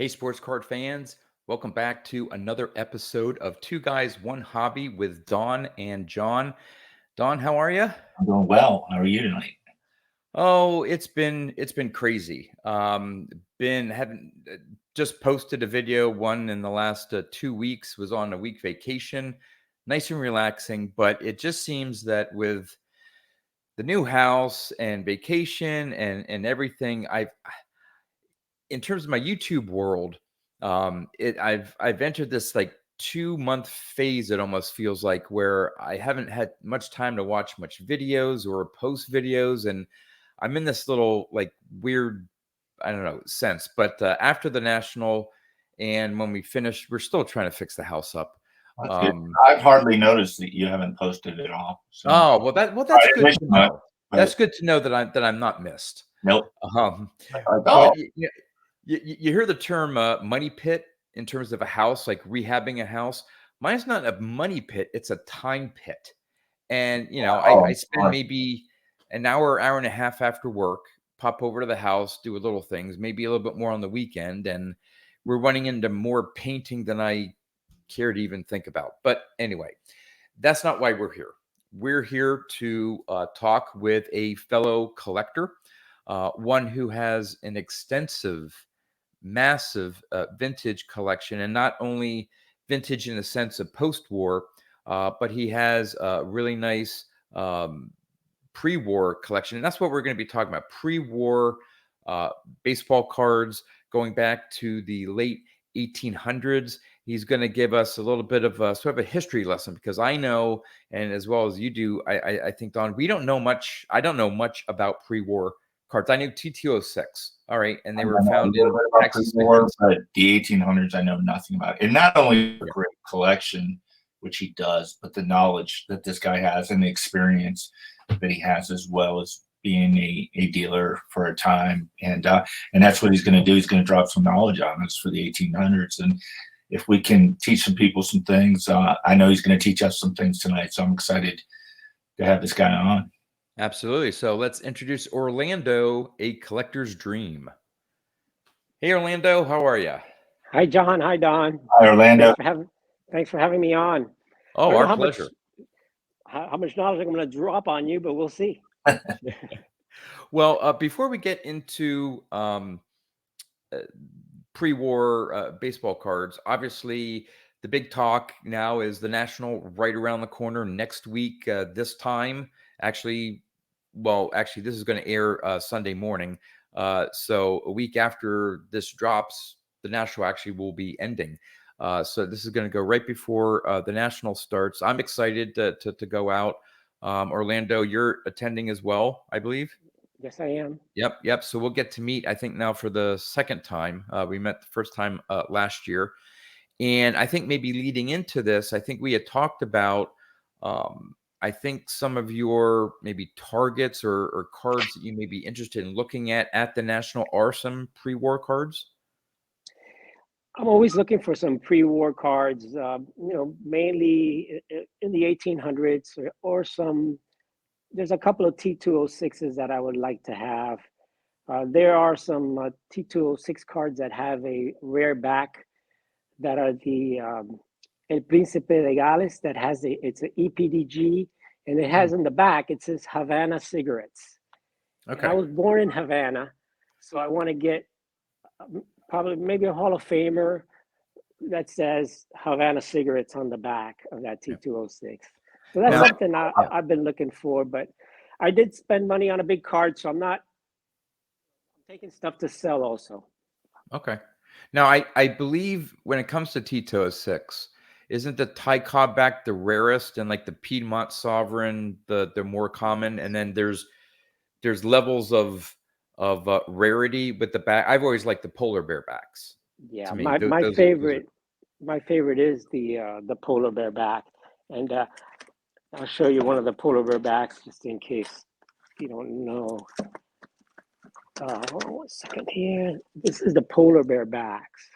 sports card fans. Welcome back to another episode of Two Guys, One Hobby with Don and John. Don, how are you? I'm doing well. How are you tonight? Oh, it's been crazy. Been having just posted a video. One in the last 2 weeks, was on a week vacation, nice and relaxing. But it just seems that with the new house and vacation and everything, in terms of my YouTube world, I've entered this like 2 month phase. It almost feels like where I haven't had much time to watch much videos or post videos, and I'm in this little like weird, I don't know, sense. But after the national, and when we finished, we're still trying to fix the house up. That's good. I've hardly noticed that you haven't posted at all. So Oh that's I good to much, know. That's good to know that I'm not missed. Nope. But you hear the term money pit in terms of a house, like rehabbing a house. Mine's not a money pit, it's a time pit. And, I spend maybe an hour and a half after work, pop over to the house, do a little things, maybe a little bit more on the weekend. And we're running into more painting than I care to even think about. But anyway, that's not why we're here. We're here to talk with a fellow collector, one who has an extensive, massive vintage collection, and not only vintage in the sense of post-war, but he has a really nice pre-war collection, and that's what we're going to be talking about: pre-war baseball cards going back to the late 1800s. He's going to give us a little bit of a sort of a history lesson, because I know, and as well as you do, I think, Don, we don't know much. I don't know much about pre-war cards. I knew T206. All right. And they were found in Texas. But the 1800s, I know nothing about. And not only a great collection, which he does, but the knowledge that this guy has and the experience that he has, as well as being a dealer for a time. And that's what he's going to do. He's going to drop some knowledge on us for the 1800s. And if we can teach some people some things, I know he's going to teach us some things tonight. So I'm excited to have this guy on. Absolutely. So let's introduce Orlando, a collector's dream. Hey, Orlando, how are you? Hi, John. Hi, Don. Hi, Orlando. Thanks for having me on. Oh, our pleasure. How much knowledge I'm going to drop on you, but we'll see. Well, before we get into pre-war baseball cards, obviously the big talk now is the National right around the corner next week. This time, actually, this is going to air Sunday morning. So a week after this drops, the National actually will be ending. So this is going to go right before the National starts. I'm excited to go out. Orlando, you're attending as well, I believe. Yes, I am. Yep. So we'll get to meet, I think, now for the second time. We met the first time last year. And I think maybe leading into this, I think we had talked about, I think, some of your maybe targets or cards that you may be interested in looking at the National are some pre-war cards. I'm always looking for some pre-war cards, mainly in the 1800s or some. There's a couple of T206s that I would like to have. There are some T206 cards that have a rare back that are the El Príncipe de Gales, that has it's an EPDG, and it has in the back, it says Havana cigarettes. Okay. And I was born in Havana, so I want to get probably maybe a Hall of Famer that says Havana cigarettes on the back of that T206. So that's something I've been looking for, but I did spend money on a big card, so I'm taking stuff to sell also. Okay. Now, I believe when it comes to T206, isn't the Ty Cobb back the rarest, and like the Piedmont Sovereign the more common, and then there's levels of rarity with the back? I've always liked the polar bear backs. Yeah, my favorite is the polar bear back, and I'll show you one of the polar bear backs just in case you don't know. Hold on 1 second here. This is the polar bear backs.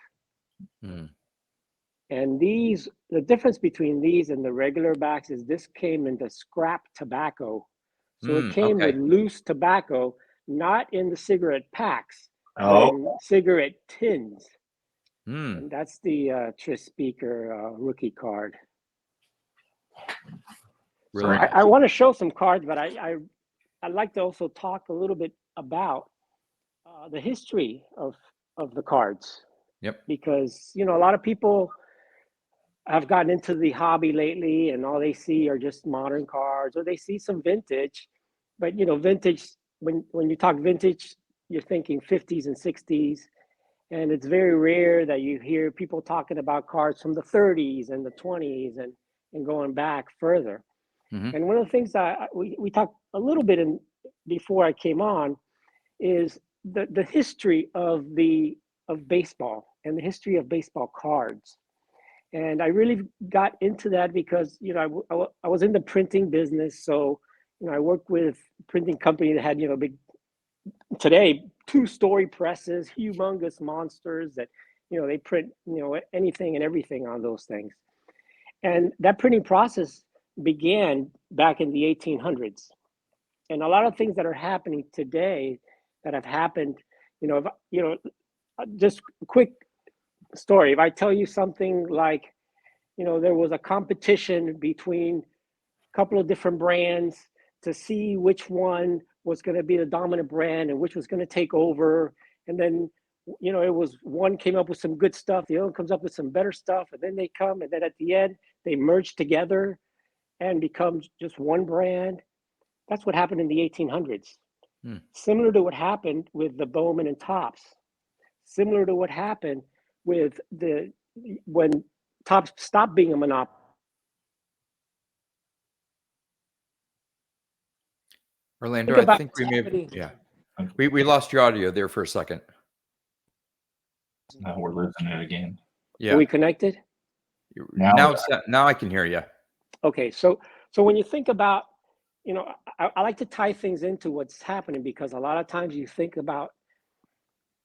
And the difference between these and the regular backs is this came in the scrap tobacco. So it came with loose tobacco, not in the cigarette packs, but in cigarette tins. Hmm. and that's the Tris Speaker rookie card. So Really Right. I nice. want to show some cards, but I'd like to also talk a little bit about the history of the cards, Yep. because a lot of people have gotten into the hobby lately, and all they see are just modern cards, or they see some vintage. But vintage, when you talk vintage, you're thinking 50s and 60s, and it's very rare that you hear people talking about cards from the 30s and the 20s and going back further. Hmm. And one of the things that we talked a little bit in before I came on is the history of baseball and the history of baseball cards. And I really got into that because I was in the printing business. So I worked with a printing company that had big, today, two-story presses, humongous monsters that they print anything and everything on those things. And that printing process began back in the 1800s. And a lot of things that are happening today that have happened, just a quick story. If I tell you something like, there was a competition between a couple of different brands to see which one was going to be the dominant brand and which was going to take over. And then, it was one came up with some good stuff, the other comes up with some better stuff, and then they come, and then at the end, they merge together and become just one brand. That's what happened in the 1800s. Hmm. Similar to what happened with the Bowman and Topps. Similar to what happened with when Topps stopped being a monopoly. Orlando, Think I about think what's we may have, happening. yeah, we lost your audio there for a second. Now we're losing it again. Are Yeah. we connected? Now Now I can hear you. Okay, so when you think about, I like to tie things into what's happening, because a lot of times you think about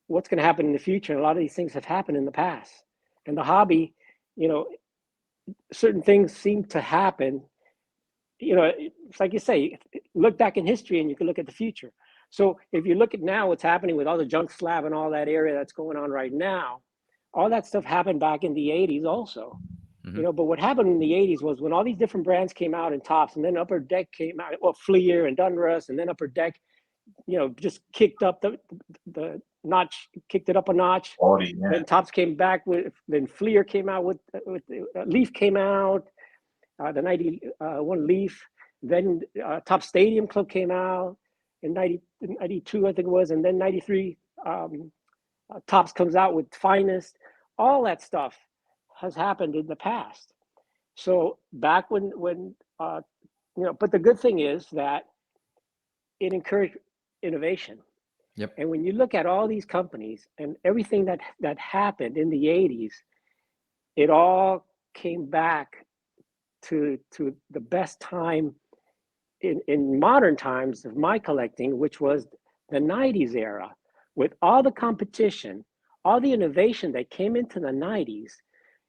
what's going to happen in the future, and a lot of these things have happened in the past. And the hobby, you know, certain things seem to happen. It's like you say, look back in history and you can look at the future. So if you look at now what's happening with all the junk slab and all that area that's going on right now, all that stuff happened back in the 80s also. Hmm. But what happened in the 80s was when all these different brands came out in Tops, and then Upper Deck came out, well, Fleer and Donruss, and then Upper Deck, just kicked up the notch, kicked it up a notch. quality, yeah. Then Tops came back then Fleer came out with Leaf came out, the 91 Leaf. Then Top Stadium Club came out in 92, I think it was, and then 93, Tops comes out with Finest. All that stuff has happened in the past. So back when but the good thing is that it encouraged innovation. Yep. And when you look at all these companies and everything that happened in the 80s, it all came back to the best time in modern times of my collecting, which was the 90s era, with all the competition, all the innovation that came into the 90s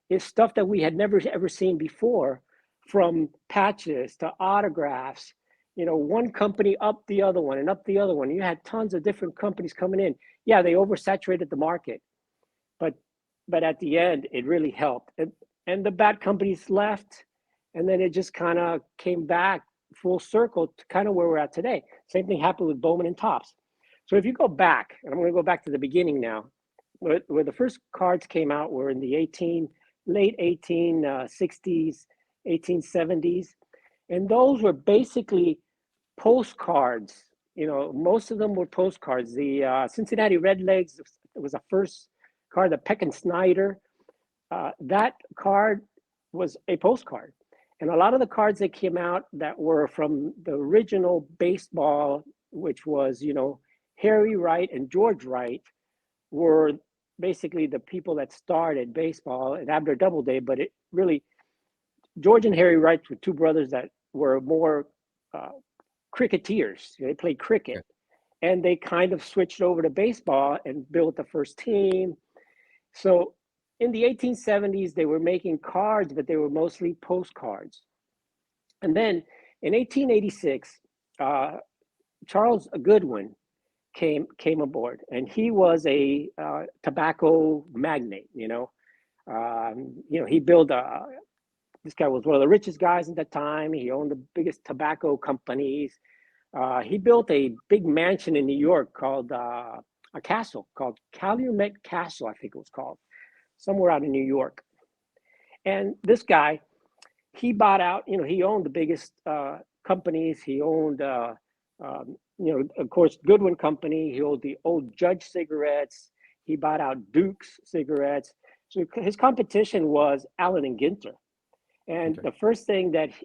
is stuff that we had never ever seen before, from patches to autographs. One company up the other one and up the other one. You had tons of different companies coming in. Yeah, they oversaturated the market, but at the end, it really helped. And the bad companies left, and then it just kind of came back full circle to kind of where we're at today. Same thing happened with Bowman and Topps. So if you go back, and I'm going to go back to the beginning now, where the first cards came out were in the late 1860s, 1870s, and those were basically postcards. Most of them were postcards. The Cincinnati Redlegs was the first card. The Peck and Snyder, that card was a postcard. And a lot of the cards that came out that were from the original baseball, which was, Harry Wright and George Wright, were basically the people that started baseball and Abner Doubleday. But it really, George and Harry Wright were two brothers that were more cricketers. They played cricket, and they kind of switched over to baseball and built the first team. So in the 1870s, they were making cards, but they were mostly postcards. And then in 1886, Charles Goodwin came aboard, and he was a tobacco magnate. He built a. This guy was one of the richest guys at the time. He owned the biggest tobacco companies. He built a big mansion in New York called a castle called Calumet Castle, I think it was called, somewhere out in New York. And this guy, he bought out. He owned the biggest companies. He owned, of course, Goodwin Company. He owned the Old Judge cigarettes. He bought out Duke's cigarettes. So his competition was Allen and Ginter. And the first thing the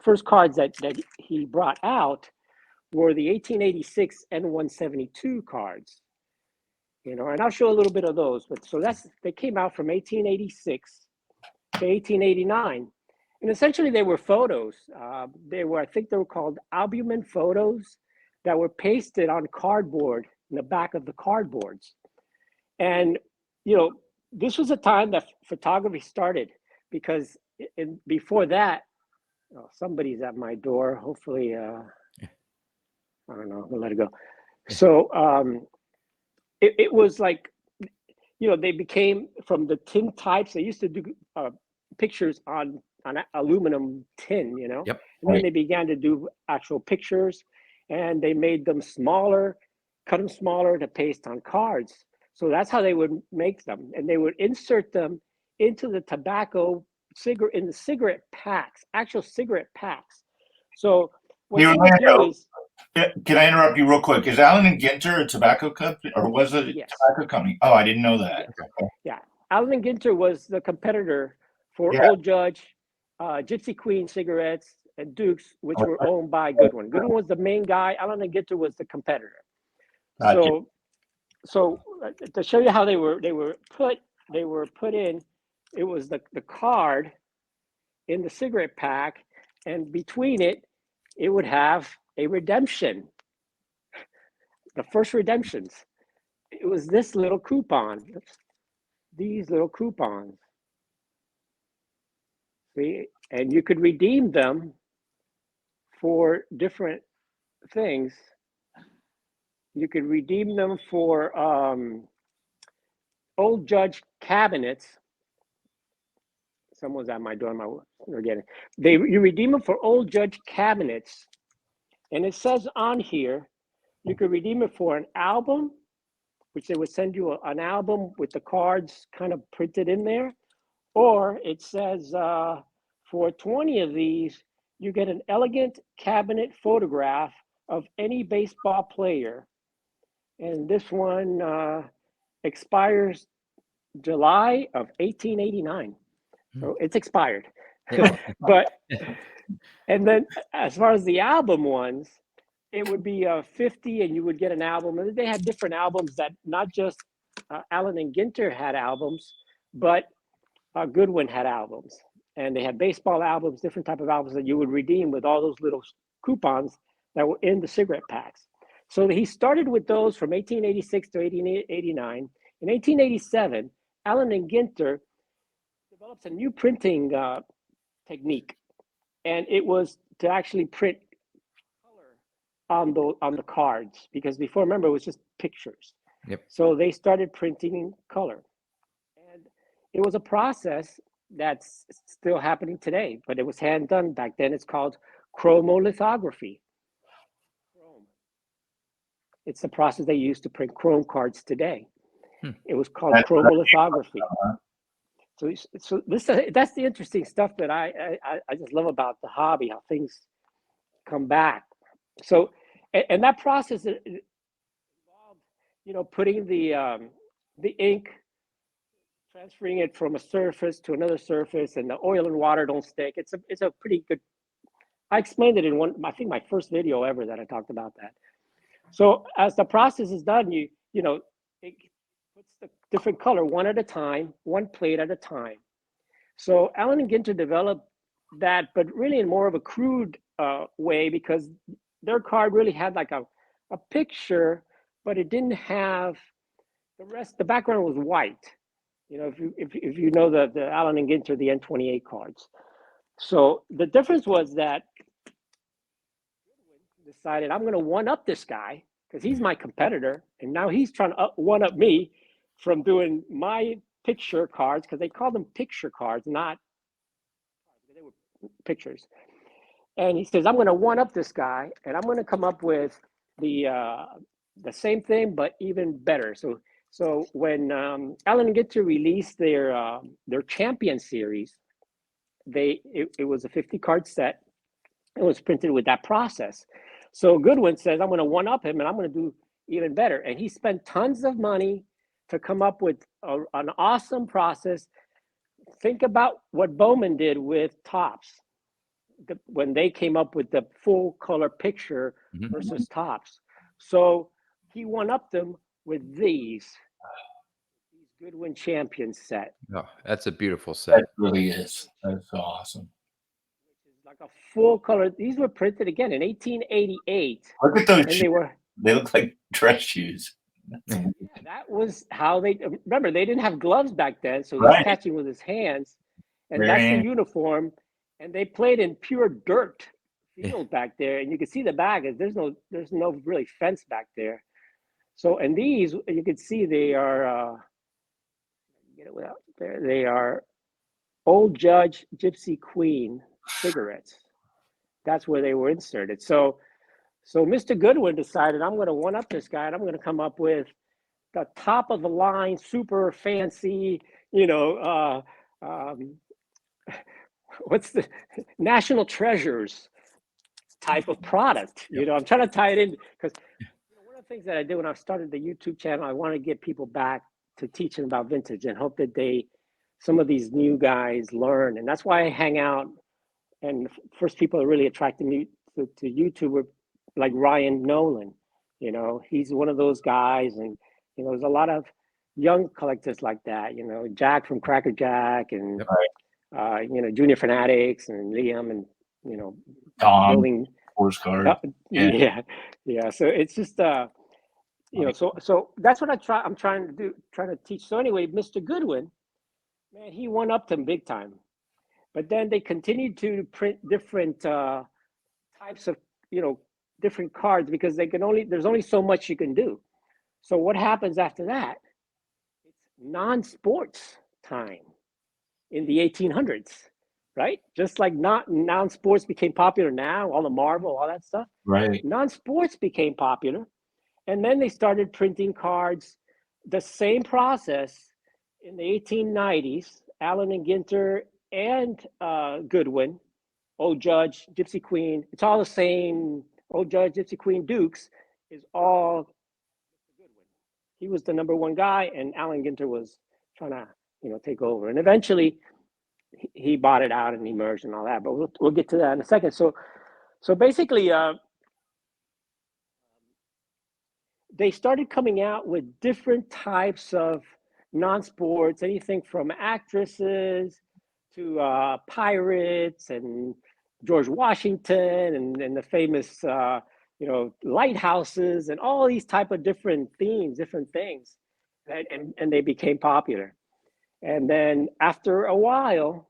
first cards that he brought out were the 1886 N172 cards. And I'll show a little bit of those. But so they came out from 1886 to 1889. And essentially they were photos. I think they were called albumin photos that were pasted on cardboard in the back of the cardboards. And, this was a time that photography started, because before that, somebody's at my door. Hopefully, I don't know, we'll let it go. So it was like, they became from the tin types. They used to do pictures on aluminum tin, Yep. And then they began to do actual pictures, and they made them smaller, cut them smaller to paste on cards. So that's how they would make them. And they would insert them into the in the cigarette packs, actual cigarette packs. So what they would do is... Can I interrupt you real quick? Is Allen and Ginter a tobacco company, or was it a tobacco company? Oh, I didn't know that. Yes. Yeah. Allen and Ginter was the competitor for Old Judge, Gypsy Queen cigarettes, and Duke's, which were owned by Goodwin. Goodwin was the main guy. Allen and Ginter was the competitor. Gotcha. So to show you how they were put in, it was the card in the cigarette pack, and between it would have a redemption. The first redemptions. It was this little coupon. These little coupons. See, and you could redeem them for different things. You could redeem them for Old Judge cabinets. Someone's at my door. You redeem them for Old Judge cabinets, and it says on here, you could redeem it for an album, which they would send you an album with the cards kind of printed in there, or it says for 20 of these, you get an elegant cabinet photograph of any baseball player. And this one expires July of 1889. So it's expired. But, and then as far as the album ones, it would be 50, and you would get an album. And they had different albums that not just Allen and Ginter had albums, but Goodwin had albums. And they had baseball albums, different type of albums that you would redeem with all those little coupons that were in the cigarette packs. So he started with those from 1886 to 1889. In 1887, Allen and Ginter develops a new printing technique, and it was to actually print color on the cards, because before, remember, it was just pictures. Yep. So they started printing in color, and it was a process that's still happening today, but it was hand done back then. It's called chromolithography. It's the process they use to print chrome cards today. It was called chromolithography. So that's the interesting stuff that I just love about the hobby, how things come back. So, and that process involved, putting the ink, transferring it from a surface to another surface, and the oil and water don't stick. It's a pretty good. I explained it in I think my first video ever that I talked about that. So as the process is done, it puts the different color one at a time, one plate at a time. So Allen and Ginter developed that, but really in more of a crude way, because their card really had like a picture, but it didn't have the rest. The background was white. If you know the Allen and Ginter, the N28 cards. So the difference was that decided I'm going to one up this guy because he's my competitor, and now he's trying to one up me from doing my picture cards, because they called them picture cards, not, they were pictures. And he says, I'm going to one up this guy, and I'm going to come up with the same thing but even better. So when Allen and Ginter released their Champion series, it was a 50 card set. It was printed with that process. So Goodwin says, I'm going to one up him and I'm going to do even better. And he spent tons of money to come up with an awesome process. Think about what Bowman did with Topps when they came up with the full color picture versus Topps. So he one upped them with these Goodwin Champion set. Oh, that's a beautiful set. That really is. That's awesome. Like a full color. These were printed again in 1888. Look at those and shoes. They look like dress shoes. Yeah, that was how they, remember, they didn't have gloves back then, so Right. he's catching with his hands, and Bare that's hand. the uniform. And they played in pure dirt field back there, and you can see the back. There's no really fence back there. So, and these, you can see they are get it without there. They are Old Judge Gypsy Queen cigarettes. That's where they were inserted. So Mr. Goodwin decided, I'm going to one up this guy, and I'm going to come up with the top of the line, super fancy, what's the National Treasures type of product. I'm trying to tie it in because one of the things that I did when I started the YouTube channel, I want to get people back to teaching about vintage and hope that some of these new guys learn. And that's why I hang out. And first people that really attracted me to YouTube were like Ryan Nolan. He's one of those guys. And, there's a lot of young collectors like that, Jack from Cracker Jack and, Junior Fanatics and Liam and, Tom, building horse card. Yeah. So it's just, so that's what I'm trying to teach. So anyway, Mr. Goodwin, man, he won up them big time. But then they continued to print different types of, different cards because there's only so much you can do. So what happens after that? It's non-sports time in the 1800s, right? Just like non-sports became popular now, all the Marvel, all that stuff. Right. Non-sports became popular. And then they started printing cards, the same process in the 1890s, Allen and Ginter and Goodwin, Old Judge, Gypsy Queen. It's all the same. Old Judge, Gypsy Queen, Dukes is all Goodwin. He was the number one guy, and Allen Ginter was trying to, take over. And eventually, he bought it out and he merged and all that. But we'll get to that in a second. So basically, they started coming out with different types of non-sports, anything from actresses to pirates and George Washington and the famous, lighthouses and all these type of different themes, different things, and they became popular. And then after a while,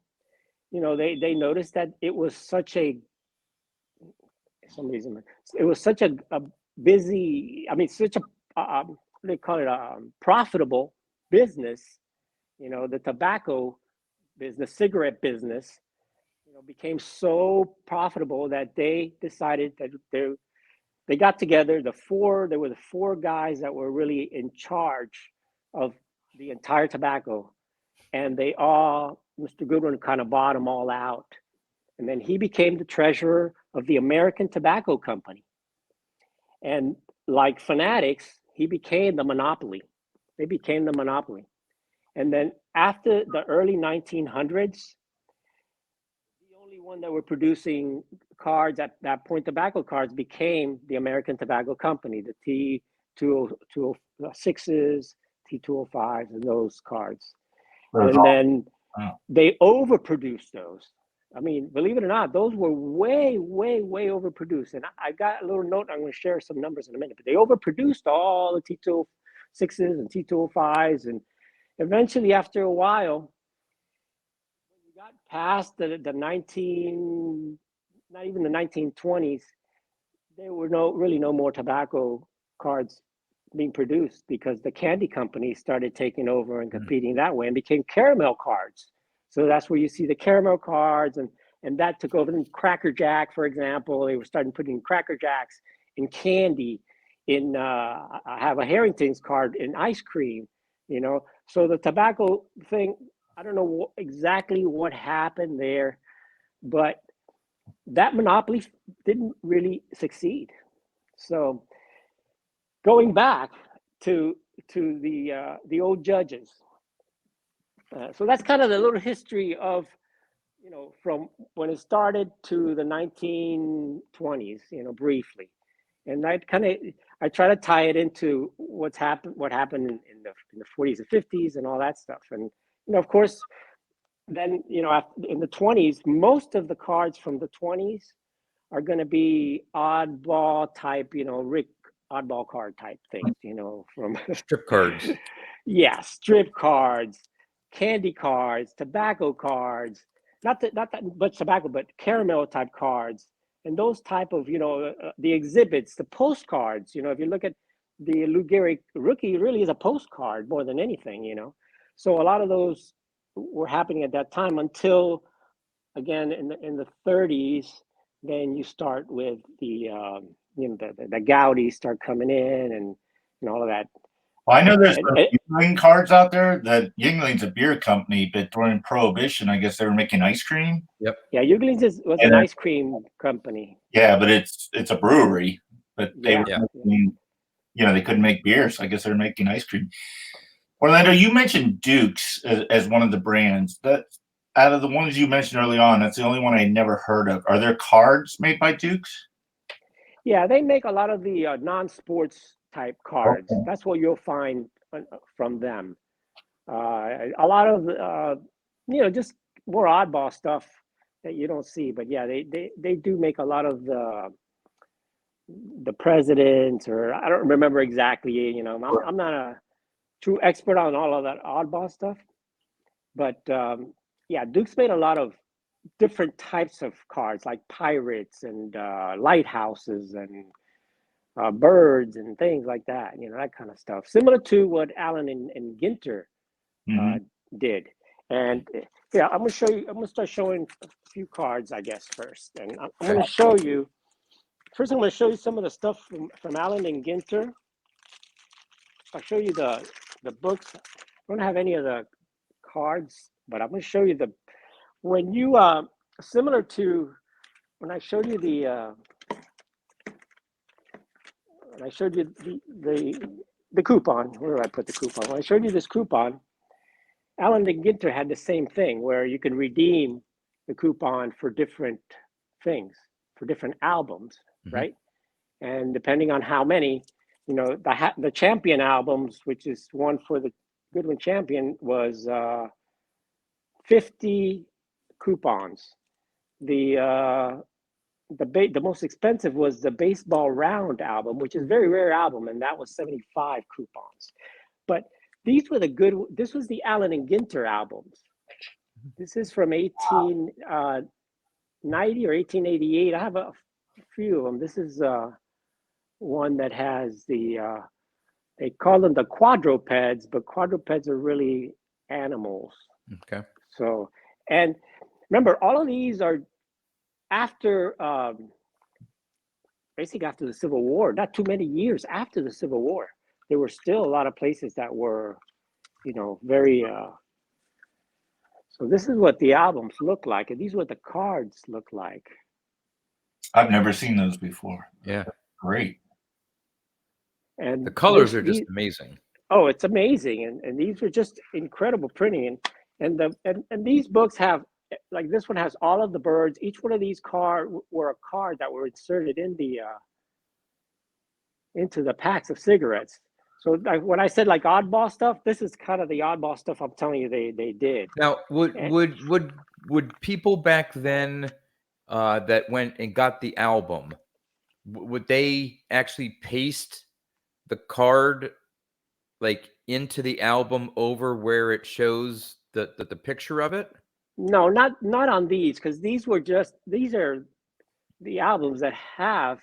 they noticed that it was such a busy, such a what do they call it, profitable business. The tobacco business, cigarette business, became so profitable that they decided that they got together. There were the four guys that were really in charge of the entire tobacco, and Mr. Goodwin kind of bought them all out, and then he became the treasurer of the American Tobacco Company. And like Fanatics, he became the monopoly. They became the monopoly. And then after the early 1900s, the only one that were producing cards at that point, tobacco cards, became the American Tobacco Company, the T206s, T205s, and those cards. And then they overproduced those. Believe it or not, those were way, way, way overproduced. And I got a little note. I'm going to share some numbers in a minute. But they overproduced all the T206s and T205s. And eventually, after a while, when we got past not even the 1920s, there were really no more tobacco cards being produced because the candy companies started taking over and competing that way and became caramel cards. So that's where you see the caramel cards, and that took over. And Cracker Jack, for example, they were starting putting Cracker Jacks in candy. I have a Harrington's card in ice cream. So the tobacco thing, I don't know exactly what happened there, but that monopoly didn't really succeed. So going back to the old judges, so that's kind of the little history of from when it started to the 1920s, briefly, and I try to tie it into what happened in the 40s and 50s and all that stuff, and of course, then in the 20s, most of the cards from the 20s are going to be oddball type, Rick oddball card type things, from Strip cards. yeah, strip cards, candy cards, tobacco cards, not that much tobacco, but caramel type cards, and those type of the exhibits, the postcards. If you look at the Lou Gehrig rookie, it really is a postcard more than anything. So a lot of those were happening at that time until, again, in the 30s. Then you start with the the Gaudis start coming in and all of that. Well, I know there's some Yuengling cards out there. That Yuengling's a beer company, but during Prohibition, I guess they were making ice cream. Yep. Yeah, Yuengling's was an ice cream company. Yeah, but it's a brewery. But they were making, they couldn't make beer, so I guess they're making ice cream. Orlando, you mentioned Duke's as one of the brands. That out of the ones you mentioned early on, that's the only one I never heard of. Are there cards made by Duke's? Yeah, they make a lot of the non-sports type cards. Okay. That's what you'll find from them. A lot of just more oddball stuff that you don't see. But yeah, they do make a lot of the presidents, or I don't remember exactly. I'm not a true expert on all of that oddball stuff, but yeah, Duke's made a lot of different types of cards, like pirates and lighthouses and birds and things like that. That kind of stuff, similar to what Allen and Ginter did. And yeah, I'm gonna start showing a few cards, I guess, first. And I'm gonna show you. First, I'm gonna show you some of the stuff from Allen and Ginter. I'll show you the books. I don't have any of the cards, but I'm gonna show you when you similar to when I showed you when I showed you the coupon. Where did I put the coupon? When I showed you this coupon, Allen and Ginter had the same thing where you can redeem the coupon for different things, for different albums, right? And depending on how many, the Champion albums, which is one for the Goodwin Champion, was 50 coupons. The most expensive was the Baseball Round album, which is a very rare album, and that was 75 coupons. But these were this was the Allen and Ginter albums. This is from 1890 or 1888. I have a few of them. This is one that has they call them the quadrupeds, but quadrupeds are really animals. Okay. So, and remember, all of these are after, basically after the Civil War, not too many years after the Civil War. There were still a lot of places that were, very, so this is what the albums look like, and these are what the cards look like. I've never seen those before. Yeah. Great. And the colors are just amazing. Oh, it's amazing. And these are just incredible printing. And these books have, like this one has all of the birds. Each one of these were a card that were inserted in into the packs of cigarettes. So when I said like oddball stuff, this is kind of the oddball stuff I'm telling you they did. Now, would people back then that went and got the album, would they actually paste the card like into the album over where it shows the picture of it? No, not on these, because these are the albums that have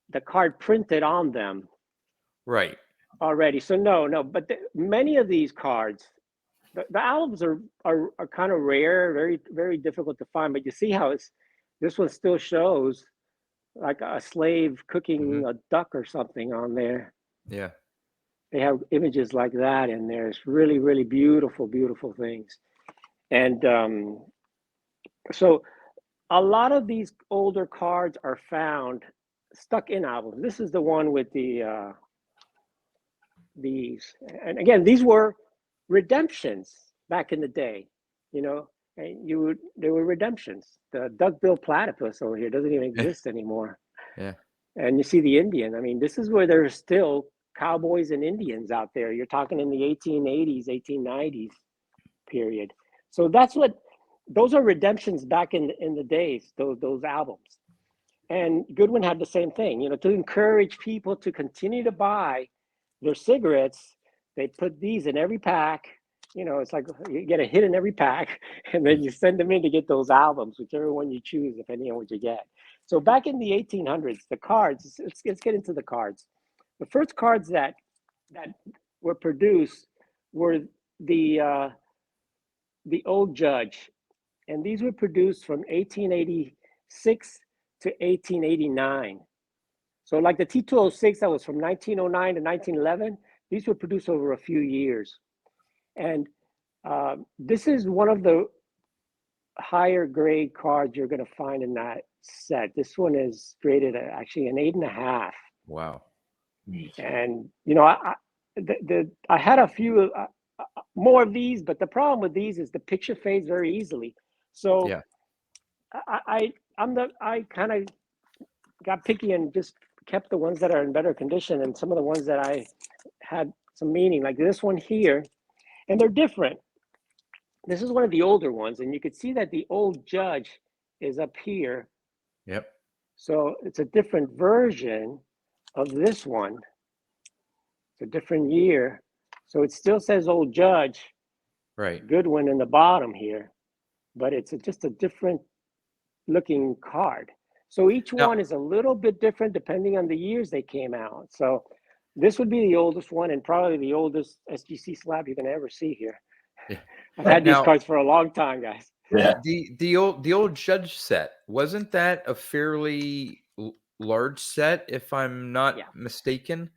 the card printed on them Right. already. So no, but many of these cards, the albums are kind of rare, very very difficult to find. But you see how this one still shows like a slave cooking Hmm. a duck or something on there. Yeah. They have images like that in there. It's really really beautiful, beautiful things. And so a lot of these older cards are found stuck in albums. This is the one with these, and again, these were redemptions back in the day, you know, and they were redemptions. The duck-billed platypus over here doesn't even exist anymore. Yeah. And you see the Indian. I mean, this is where there's still cowboys and Indians out there. You're talking in the 1880s, 1890s period. So that's what those are redemptions back in the days. Those albums. And Goodwin had the same thing, you know, to encourage people to continue to buy their cigarettes. They put these in every pack. You know, it's like you get a hit in every pack, and then you send them in to get those albums, whichever one you choose, depending on what you get. So back in the 1800s, the cards. Let's get into the cards. The first cards that were produced were the the Old Judge, and these were produced from 1886 to 1889. So like the T206 that was from 1909 to 1911, these were produced over a few years. And this is one of the higher grade cards you're going to find in that set. This one is graded at actually an 8.5. Wow. And, you know, I had a few more of these, but the problem with these is the picture fades very easily. So Yeah. I kind of got picky and just kept the ones that are in better condition, and some of the ones that I had some meaning, like this one here, and they're different. This is one of the older ones, and you could see that the Old Judge is up here. Yep. So it's a different version of this one. It's a different year. So it still says Old Judge, Right. Goodwin in the bottom here, but it's just a different looking card. So each Now, one is a little bit different depending on the years they came out. So this would be the oldest one and probably the oldest SGC slab you can ever see here. yeah. I've had these Now, cards for a long time, guys. Yeah. the old Judge set, wasn't that a fairly large set, if I'm not Yeah. mistaken?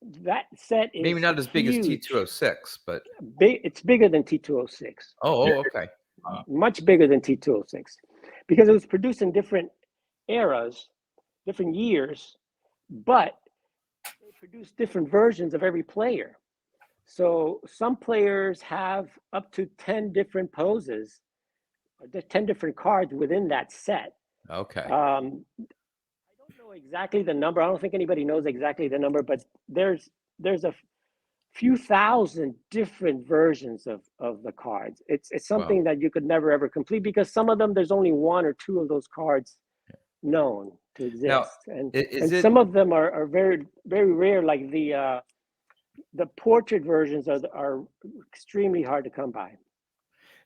That set Maybe is not as big as huge. T206, but It's bigger than T206. okay. Much bigger than T206 because it was produced in different eras, different years, but they produced different versions of every player. So some players have up to 10 different poses, 10 different cards within that set. Okay. I don't know exactly the number. I don't think anybody knows exactly the number, but there's a few thousand different versions of the cards. It's Wow. something that you could never ever complete because some of them there's only one or two of those cards known to Now, exist, and is some it of them are very very rare. Like the portrait versions are extremely hard to come by.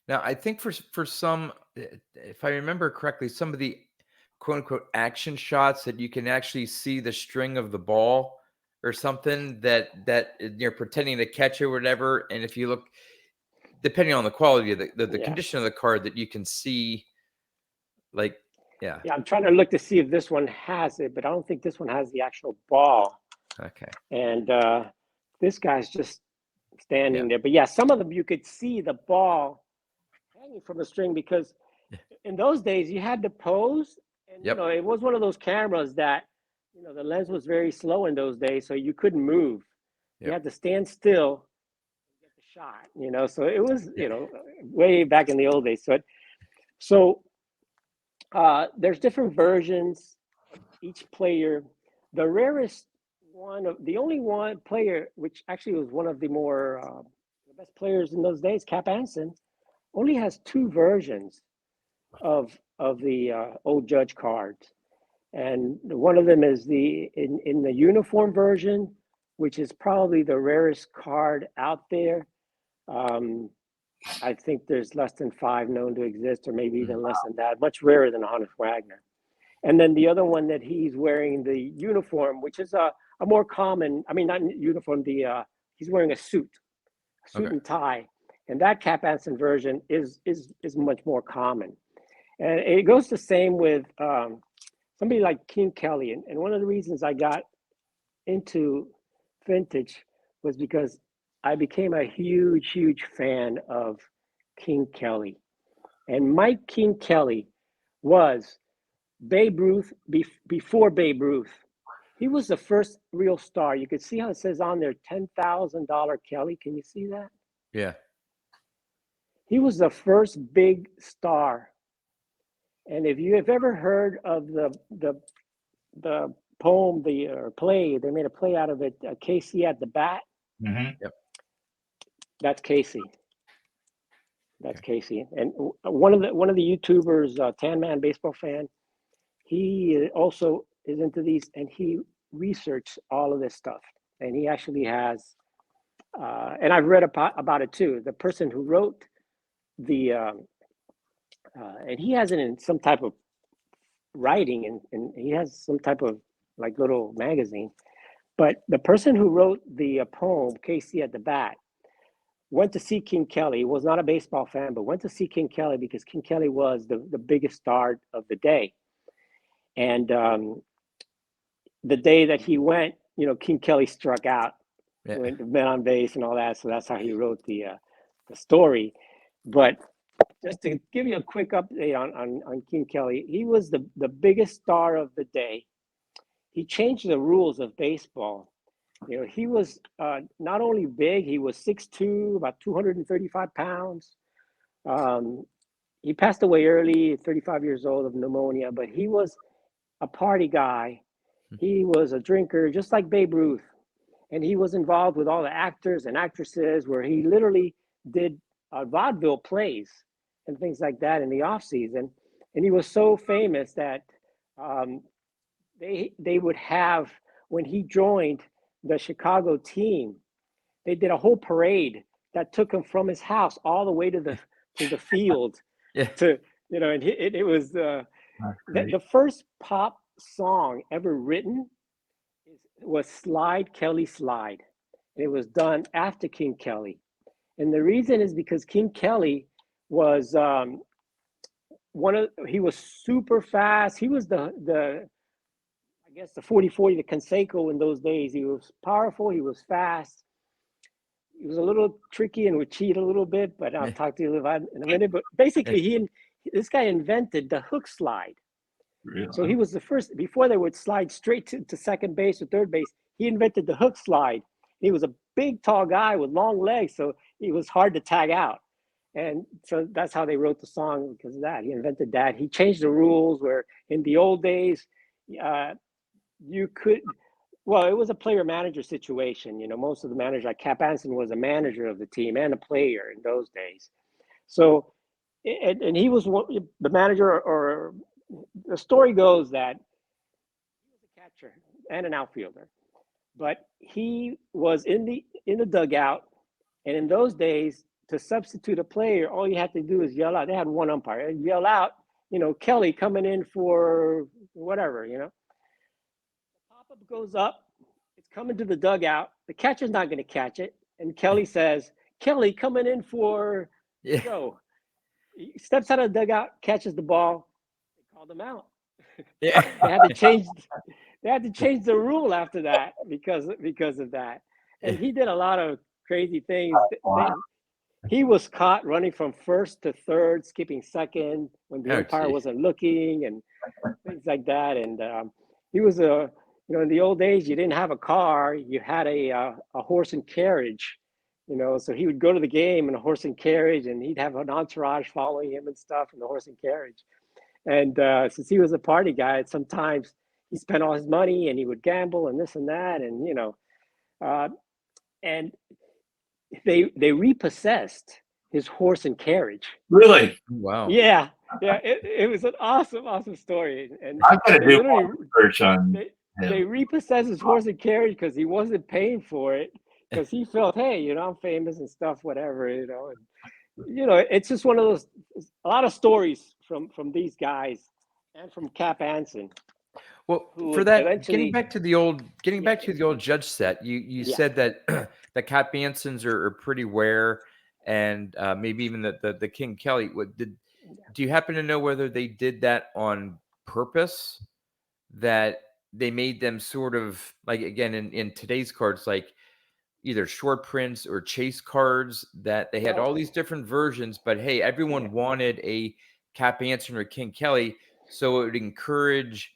now? I think for some, if I remember correctly, some of the quote unquote action shots that you can actually see the string of the ball or something that you're pretending to catch or whatever. And if you look, depending on the quality of the Yeah, condition of the card, that you can see, like, yeah. yeah. I'm trying to look to see if this one has it, but I don't think this one has the actual ball. Okay. And this guy's just Yeah. standing there. But yeah, some of them you could see the ball hanging from the string because Yeah. in those days you had to pose, and you Yep. know it was one of those cameras that you know the lens was very slow in those days, so you couldn't move. You Yep. had to stand still and get the shot. You know, so it was Yeah. you know way back in the old days. So there's different versions of each player. The rarest one, the only one player, which actually was one of the more the best players in those days, Cap Anson, only has two versions of the Old Judge cards, and one of them is the in the uniform version, which is probably the rarest card out there. Um, I think there's less than 5 known to exist, or maybe even less than that. Much rarer than Honus Wagner. And then the other one that he's wearing the uniform, which is a more common, I mean, not uniform, he's wearing a suit Okay. and tie. And that Cap Anson version is much more common. And it goes the same with somebody like King Kelly. And one of the reasons I got into vintage was because I became a huge fan of King Kelly. And Mike King Kelly was Babe Ruth before Babe Ruth. He was the first real star. You could see how it says on there $10,000 Kelly. Can you see that? Yeah. He was the first big star. And if you have ever heard of the poem, the play, they made a play out of it, Casey at the Bat. Mm-hmm. Yep. That's Casey. That's Okay. Casey. And one of the YouTubers, Tan Man Baseball Fan, he also is into these, and he researched all of this stuff. And he actually has, and I've read about it too. The person who wrote the, and he has it in some type of writing, and he has some type of like little magazine. But the person who wrote the poem, Casey at the Bat, went to see King Kelly. He was not a baseball fan, but went to see King Kelly because King Kelly was the biggest star of the day. And the day that he went, King Kelly struck out, Yeah. went men on base and all that. So that's how he wrote the story. But just to give you a quick update on King Kelly, he was the biggest star of the day. He changed the rules of baseball. He was not only big, he was 6'2", about 235 pounds. He passed away early, 35 years old of pneumonia, but he was a party guy. He was a drinker, just like Babe Ruth. And he was involved with all the actors and actresses where he literally did vaudeville plays and things like that in the off season. And he was so famous that they would have, when he joined the Chicago team, they did a whole parade that took him from his house all the way to the field. Yeah. And it was the first pop song ever written was Slide Kelly Slide. And it was done after King Kelly. And the reason is because King Kelly was he was super fast. He was the 40-40, the Conseco in those days. He was powerful, he was fast. He was a little tricky and would cheat a little bit, but I'll talk to you about in a minute. But basically, this guy invented the hook slide. Really? So he was the first, before they would slide straight to second base or third base, he invented the hook slide. He was a big, tall guy with long legs, so he was hard to tag out. And so that's how they wrote the song, because of that. He invented that. He changed the rules where in the old days, you could, well, it was a player-manager situation. Most of the managers, like Cap Anson was a manager of the team and a player in those days. So, and he was the manager, or the story goes that he was a catcher and an outfielder, but he was in the dugout. And in those days, to substitute a player, all you had to do is yell out. They had one umpire. Yell out, Kelly coming in for whatever, The pop-up goes up. It's coming to the dugout. The catcher's not going to catch it. And Kelly says, Kelly coming in for Joe. He steps out of the dugout, catches the ball. They called him out. Yeah. They had to change the rule after that because of that. And he did a lot of crazy things. He was caught running from first to third, skipping second when the umpire wasn't looking, and things like that. And he was in the old days, you didn't have a car, you had a horse and carriage, so he would go to the game in a horse and carriage, and he'd have an entourage following him and stuff in the horse and carriage. And since he was a party guy, sometimes he spent all his money and he would gamble and this and that, and and they repossessed his horse and carriage. Really? Wow. Yeah. It was an awesome story. And I'm gonna do more research on him. They repossessed his horse and carriage because he wasn't paying for it, because he felt, hey, I'm famous and stuff, whatever, and it's just one of those, a lot of stories from these guys. Yeah. and from Cap Anson, Well, who for would that, eventually, getting yeah, back to the old Judge set, you yeah, said that the Cat Bansons are pretty rare, and maybe even the King Kelly. Do you happen to know whether they did that on purpose? That they made them sort of like, again, in today's cards, like either short prints or chase cards, that they had well, all these different versions, but hey, yeah. everyone wanted a Cap Anson or King Kelly, so it would encourage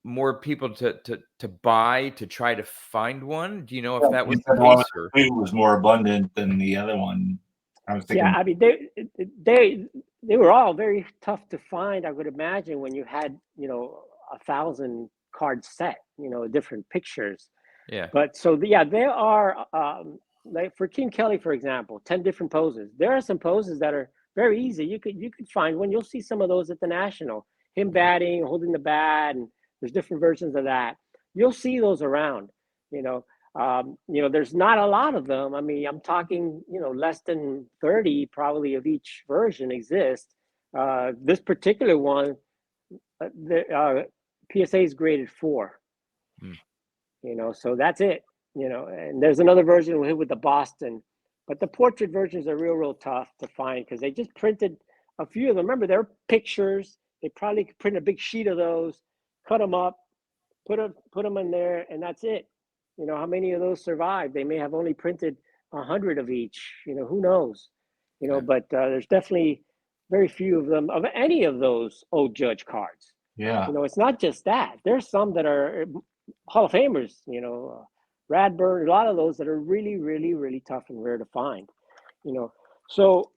more people to buy, to try to find one. Do you know if that You was the said one of case, or? the two was more abundant than the other one. I was Yeah, thinking, I mean they were all very tough to find. I would imagine when you had 1,000 card set, different pictures. Yeah. But so yeah, there are like for King Kelly, for example, 10 different poses. There are some poses that are very easy. You could find one. You'll see some of those at the National. Him Yeah. batting, holding the bat, and there's different versions of that. You'll see those around. You know, there's not a lot of them. I mean, I'm talking, less than 30 probably of each version exist. This particular one, the PSA is graded 4. Hmm. So that's it. And there's another version with the Boston, but the portrait versions are real tough to find because they just printed a few of them. Remember, they're pictures. They probably could print a big sheet of those, cut them up, put them in there, and that's it. How many of those survived? They may have only printed 100 of each. Who knows? Yeah. But there's definitely very few of them of any of those old Judge cards. yeah, It's not just that. There's some that are Hall of Famers. Radburn, a lot of those that are really tough and rare to find. So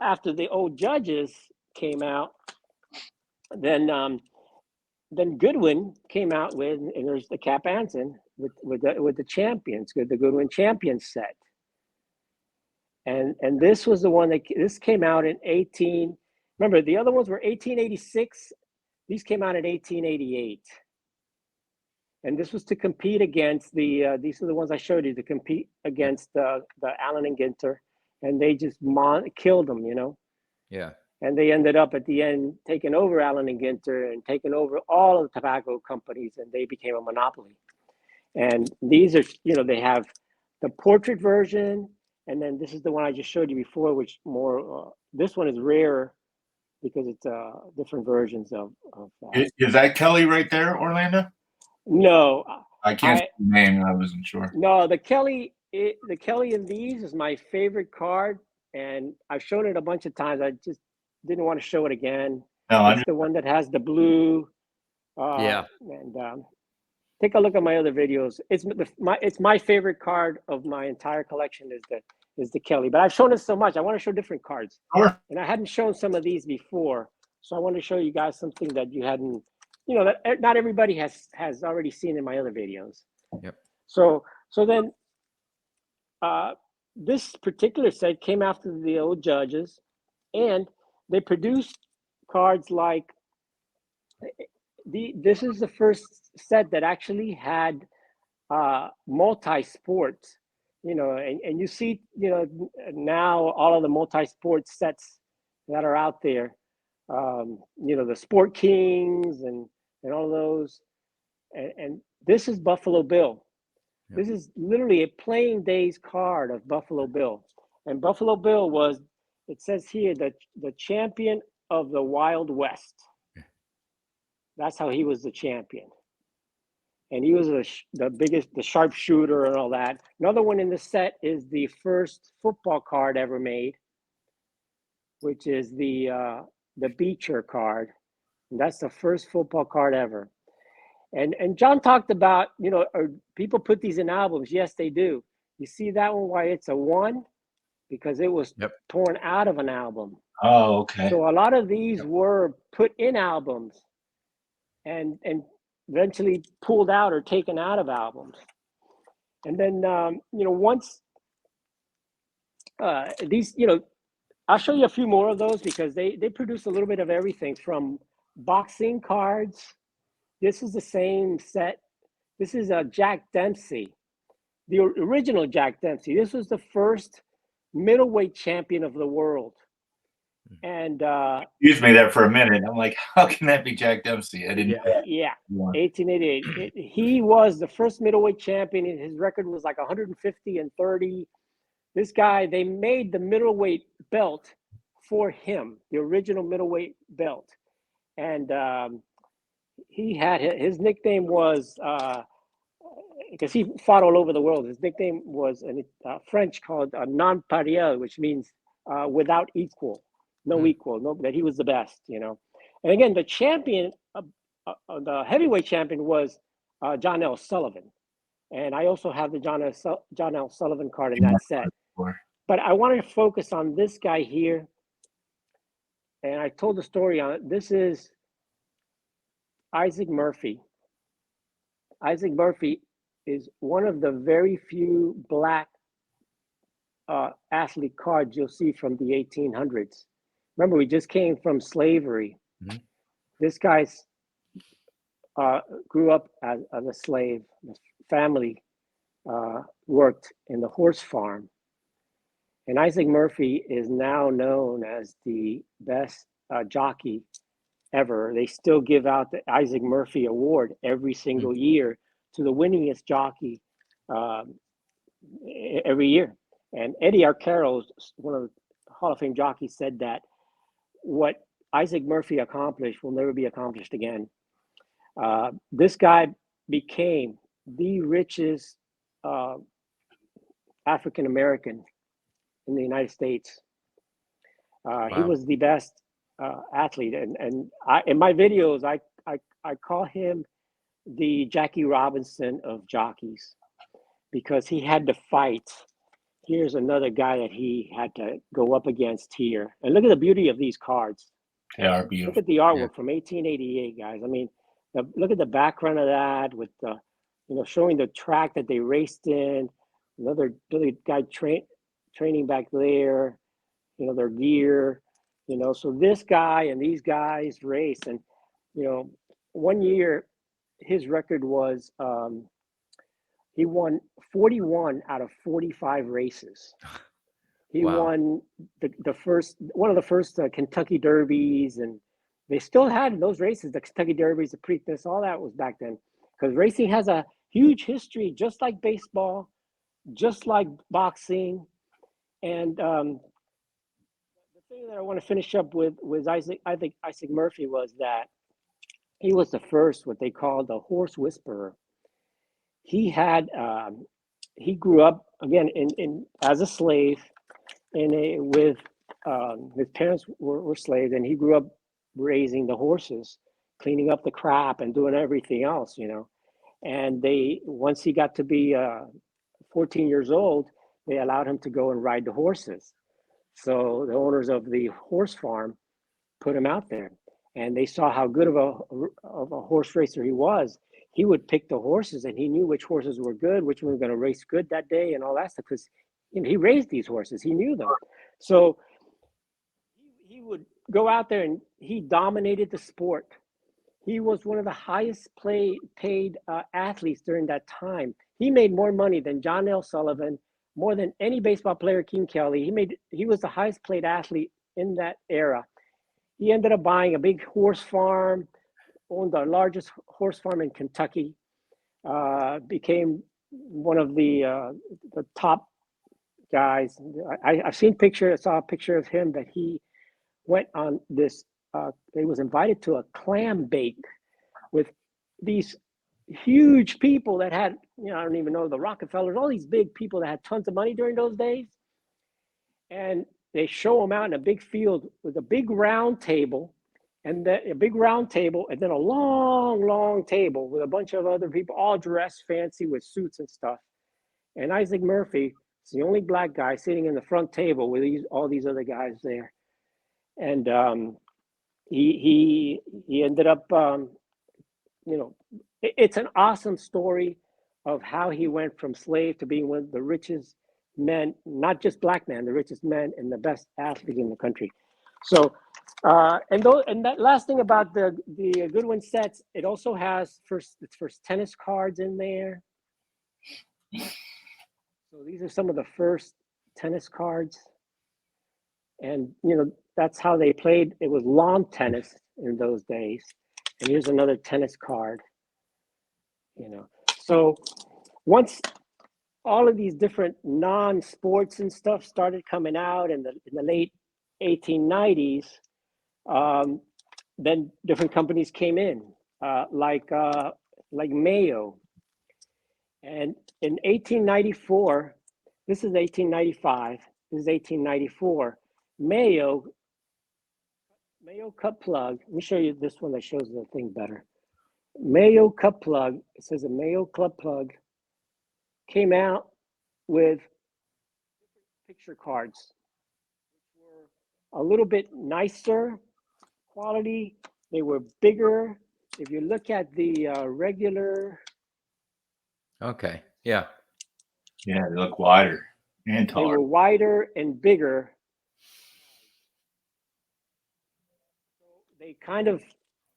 after the old Judges came out, then Goodwin came out with, and there's the Cap Anson with the champions, the Goodwin Champions set, and this was the one this came out in 18. Remember, the other ones were 1886. These came out in 1888, and this was to compete against these are the ones I showed you, to compete against the Allen and Ginter, and they just killed them, Yeah. And they ended up at the end taking over Allen and Ginter and taking over all of the tobacco companies, and they became a monopoly. And these are, they have the portrait version, and then this is the one I just showed you before, which more, this one is rarer because it's different versions of that. is that Kelly right there, Orlando? No, I can't see the name. I wasn't sure. No, the Kelly in these is my favorite card, and I've shown it a bunch of times. I just didn't want to show it again. No, It's the one that has the blue. Yeah. And take a look at my other videos. It's my favorite card of my entire collection is the Kelly. But I've shown it so much. I want to show different cards, sure. and I hadn't shown some of these before, so I want to show you guys something that you hadn't, that not everybody has already seen in my other videos. Yep. So then this particular set came after the old Judges, and they produced cards like this is the first set that actually had multi-sport, and you see, now all of the multi-sport sets that are out there, the Sport Kings and all of those, and this is Buffalo Bill. Yep. This is literally a playing days card of Buffalo Bill, and Buffalo Bill was, it says here, the champion of the Wild West. That's how he was the champion. And he was the biggest, the sharpshooter and all that. Another one in the set is the first football card ever made, which is the Beecher card. And that's the first football card ever. And John talked about, people put these in albums. Yes, they do. You see that one, why it's a 1? Because it was torn out of an album. Oh, okay. So a lot of these were put in albums and eventually pulled out or taken out of albums. And then, once these, I'll show you a few more of those because they produce a little bit of everything from boxing cards. This is the same set. This is a Jack Dempsey, the original Jack Dempsey. This was the first middleweight champion of the world. And Excuse me there for a minute. I'm like, how can that be Jack Dempsey? I didn't know yeah, that. 1888. He was the first middleweight champion. His record was like 150-30. This guy, they made the middleweight belt for him, the original middleweight belt. And he had his nickname was, because he fought all over the world, his nickname was in French called non pariel, which means without equal, no equal, no, that he was the best, you know. And again, the champion, the heavyweight champion was John L. Sullivan. And I also have the John L. Sullivan card in that set. But I wanted to focus on this guy here. And I told the story on it. This is Isaac Murphy. Isaac Murphy is one of the very few black athlete cards you'll see from the 1800s. Remember, we just came from slavery. Mm-hmm. This guy's grew up as a slave. His family worked in the horse farm. And Isaac Murphy is now known as the best jockey ever. They still give out the Isaac Murphy Award every single year to the winningest jockey every year. And Eddie Arcaro, one of the Hall of Fame jockeys, said that what Isaac Murphy accomplished will never be accomplished again. This guy became the richest African American in the United States. Wow. He was the best athlete, and in my videos, I call him the Jackie Robinson of jockeys, because he had to fight. Here's another guy that he had to go up against here, and look at the beauty of these cards. They are beautiful. Look at the artwork from 1888, guys. I mean, look at the background of that with the, showing the track that they raced in. Another guy training back there. Their gear. So this guy and these guys race, and one year his record was he won 41 out of 45 races. He won one of the first Kentucky Derbies, and they still had those races, the Kentucky Derbies, the Preakness, all that was back then, because racing has a huge history, just like baseball, just like boxing. And the thing that I want to finish up with Isaac Murphy was that he was the first, what they called the horse whisperer. He had he grew up again in as a slave with his parents were slaves, and he grew up raising the horses, cleaning up the crap and doing everything else, and once he got to be 14 years old, they allowed him to go and ride the horses. So the owners of the horse farm put him out there, and they saw how good of a horse racer he was. He would pick the horses, and he knew which horses were good, which were going to race good that day, and all that stuff, because he raised these horses. He knew them. So he would go out there, and he dominated the sport. He was one of the highest paid athletes during that time. He made more money than John L. Sullivan, more than any baseball player, King Kelly. He was the highest paid athlete in that era. He ended up buying a big horse farm, owned the largest horse farm in Kentucky, became one of the top guys. I saw a picture of him that he went on this, he was invited to a clam bake with these huge people that had, I don't even know, the Rockefellers, all these big people that had tons of money during those days. And they show them out in a big field with a big round table, and then a big round table, and then a long, long table with a bunch of other people, all dressed fancy with suits and stuff. And Isaac Murphy is the only black guy sitting in the front table with all these other guys there. And he ended up, it's an awesome story of how he went from slave to being one of the richest men, not just black men, the richest men and the best athlete in the country. So, and that last thing about the Goodwin sets, it also has first tennis cards in there. So these are some of the first tennis cards. And that's how they played. It was lawn tennis in those days. And here's another tennis card. So once all of these different non-sports and stuff started coming out in the late 1890s, then different companies came in, like Mayo. And in 1894, this is 1895, this is 1894, Mayo cup plug. Let me show you this one that shows the thing better. Mayo cup plug, it says a Mayo club plug, came out with picture cards, which were a little bit nicer quality. They were bigger. If you look at the regular. Okay. Yeah. Yeah, they look wider and They taller. were wider and bigger. They kind of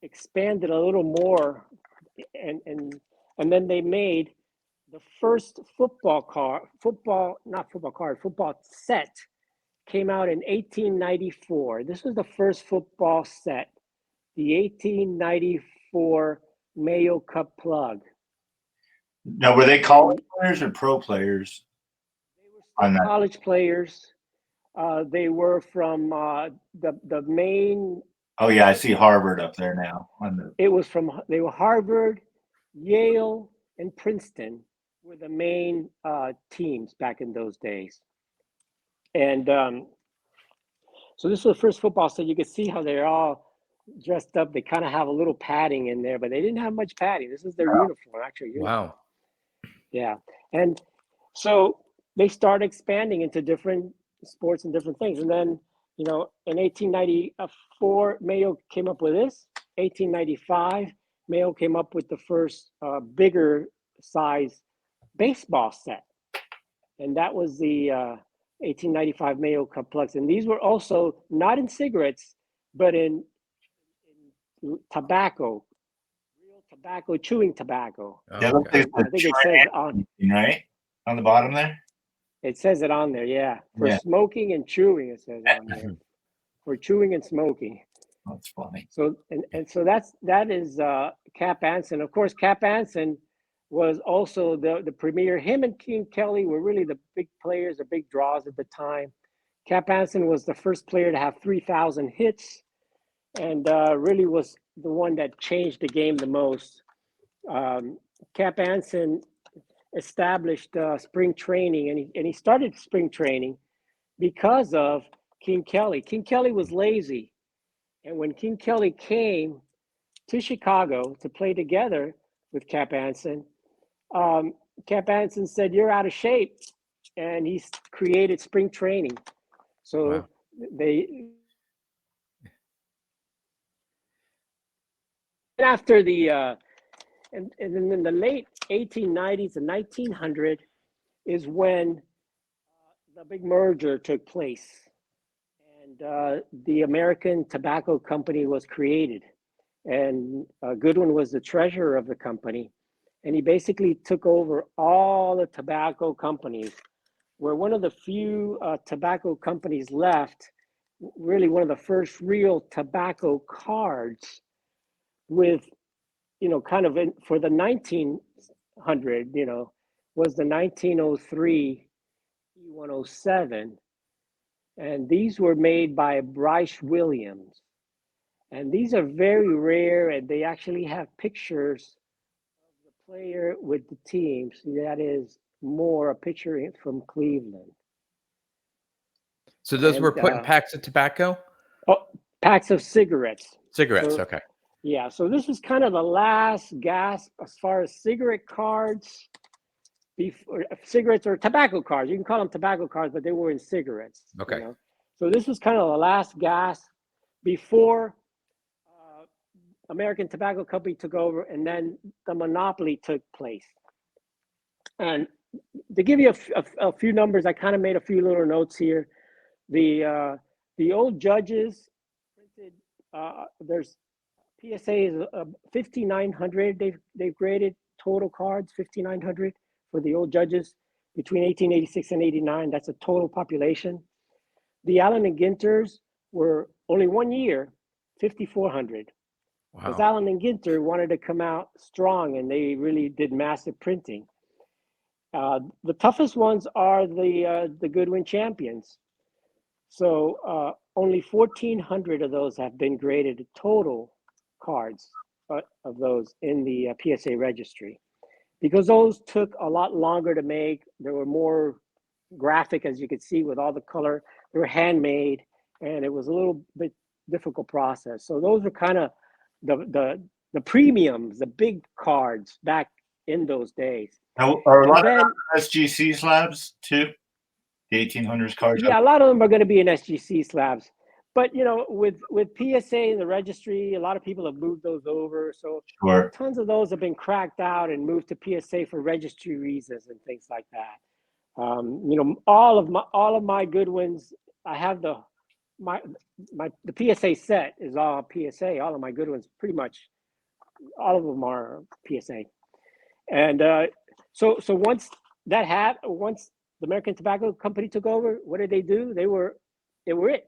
expanded a little more, and then they made the first football set came out in 1894. This was the first football set, the 1894 Mayo Cup plug. Now, were they college players or pro players? They were still college players. They were from the main. Oh yeah, I see Harvard up there now. They were Harvard, Yale, and Princeton were the main teams back in those days. And so this was the first football set. You could see how they're all dressed up. They kind of have a little padding in there, but they didn't have much padding. This is their uniform, actually. Wow. Yeah. And so they started expanding into different sports and different things. And then, in 1894, Mayo came up with this. 1895, Mayo came up with the first bigger size baseball set. And that was the 1895 Mayo Cup plugs. And these were also not in cigarettes, but in tobacco, real tobacco, chewing tobacco. Yeah, Okay. I think it says on right on the bottom there. It says it on there, yeah. For smoking and chewing, it says on there. For chewing and smoking. That's funny. So and so that is Cap Anson. Of course, Cap Anson was also the premier. Him and King Kelly were really the big players, the big draws at the time. Cap Anson was the first player to have 3,000 hits, and really was the one that changed the game the most. Cap Anson established spring training, and he started spring training because of King Kelly. King Kelly was lazy, and when King Kelly came to Chicago to play together with Cap Anson, Cap Anson said, "You're out of shape," and he created spring training. So after the and then in the late 1890s and 1900 is when the big merger took place, and the American Tobacco Company was created, and Goodwin was the treasurer of the company, and he basically took over all the tobacco companies. We're one of the few tobacco companies left, really one of the first real tobacco cards with, kind of for the 1900, was the 1903 E107. And these were made by Bryce Williams. And these are very rare, and they actually have pictures of the player with the team. So that is a picture from Cleveland. So those were put in packs of tobacco? Oh, packs of cigarettes. Cigarettes, okay. Yeah, so this was kind of the last gasp as far as cigarette cards, cigarettes or tobacco cards. You can call them tobacco cards, but they were in cigarettes. Okay. So this was kind of the last gasp before American Tobacco Company took over, and then the monopoly took place. And to give you a few numbers, I kind of made a few little notes here. The old judges printed. There's PSA is 5,900. They've graded total cards 5,900 for the old judges between 1886 and 89. That's a total population. The Allen and Ginters were only 1 year, 5,400. Because Wow. Allen and Ginter wanted to come out strong, and they really did massive printing. The toughest ones are the Goodwin Champions. So only 1,400 of those have been graded total cards of those in the PSA registry, because those took a lot longer to make. They were more graphic, as you could see, with all the color. They were handmade, and it was a little bit difficult process. So those were kind of the premiums, the big cards back in those days. Now, are a And lot then, of SGC slabs too? The 1800s cards. yeah, a lot of them are going to be in SGC slabs. But with PSA and the registry, a lot of people have moved those over. So Sure. tons of those have been cracked out and moved to PSA for registry reasons and things like that. All of my good ones, I have the PSA set is all PSA. All of my good ones, pretty much, all of them are PSA. And so once the American Tobacco Company took over, what did they do? They were it.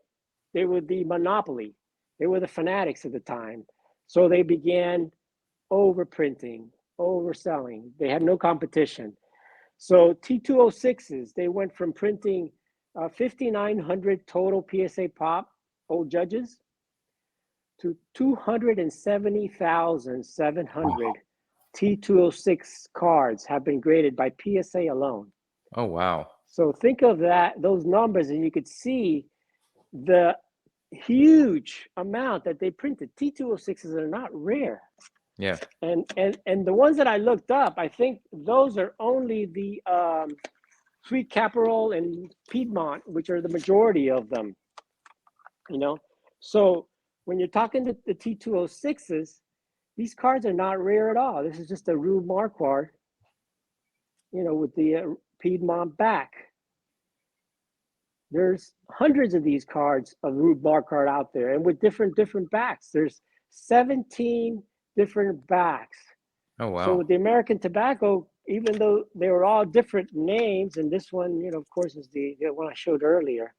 They were the monopoly. They were the fanatics at the time. So they began overprinting, overselling. They had no competition. So T206s, they went from printing 5,900 total PSA pop old judges to 270,700 T206 cards have been graded by PSA alone. Oh, wow. So think of those numbers, and you could see the huge amount that they printed. T206s are not rare. Yeah. And the ones that I looked up, I think those are only the Sweet Caporal and Piedmont, which are the majority of them. So when you're talking to the T206s, these cards are not rare at all. This is just a Rube Marquard, with the Piedmont back. There's hundreds of these cards of Rube Marquard out there, and with different backs. There's 17 different backs. Oh, wow. So with the American Tobacco, even though they were all different names, and this one, of course, is the one I showed earlier.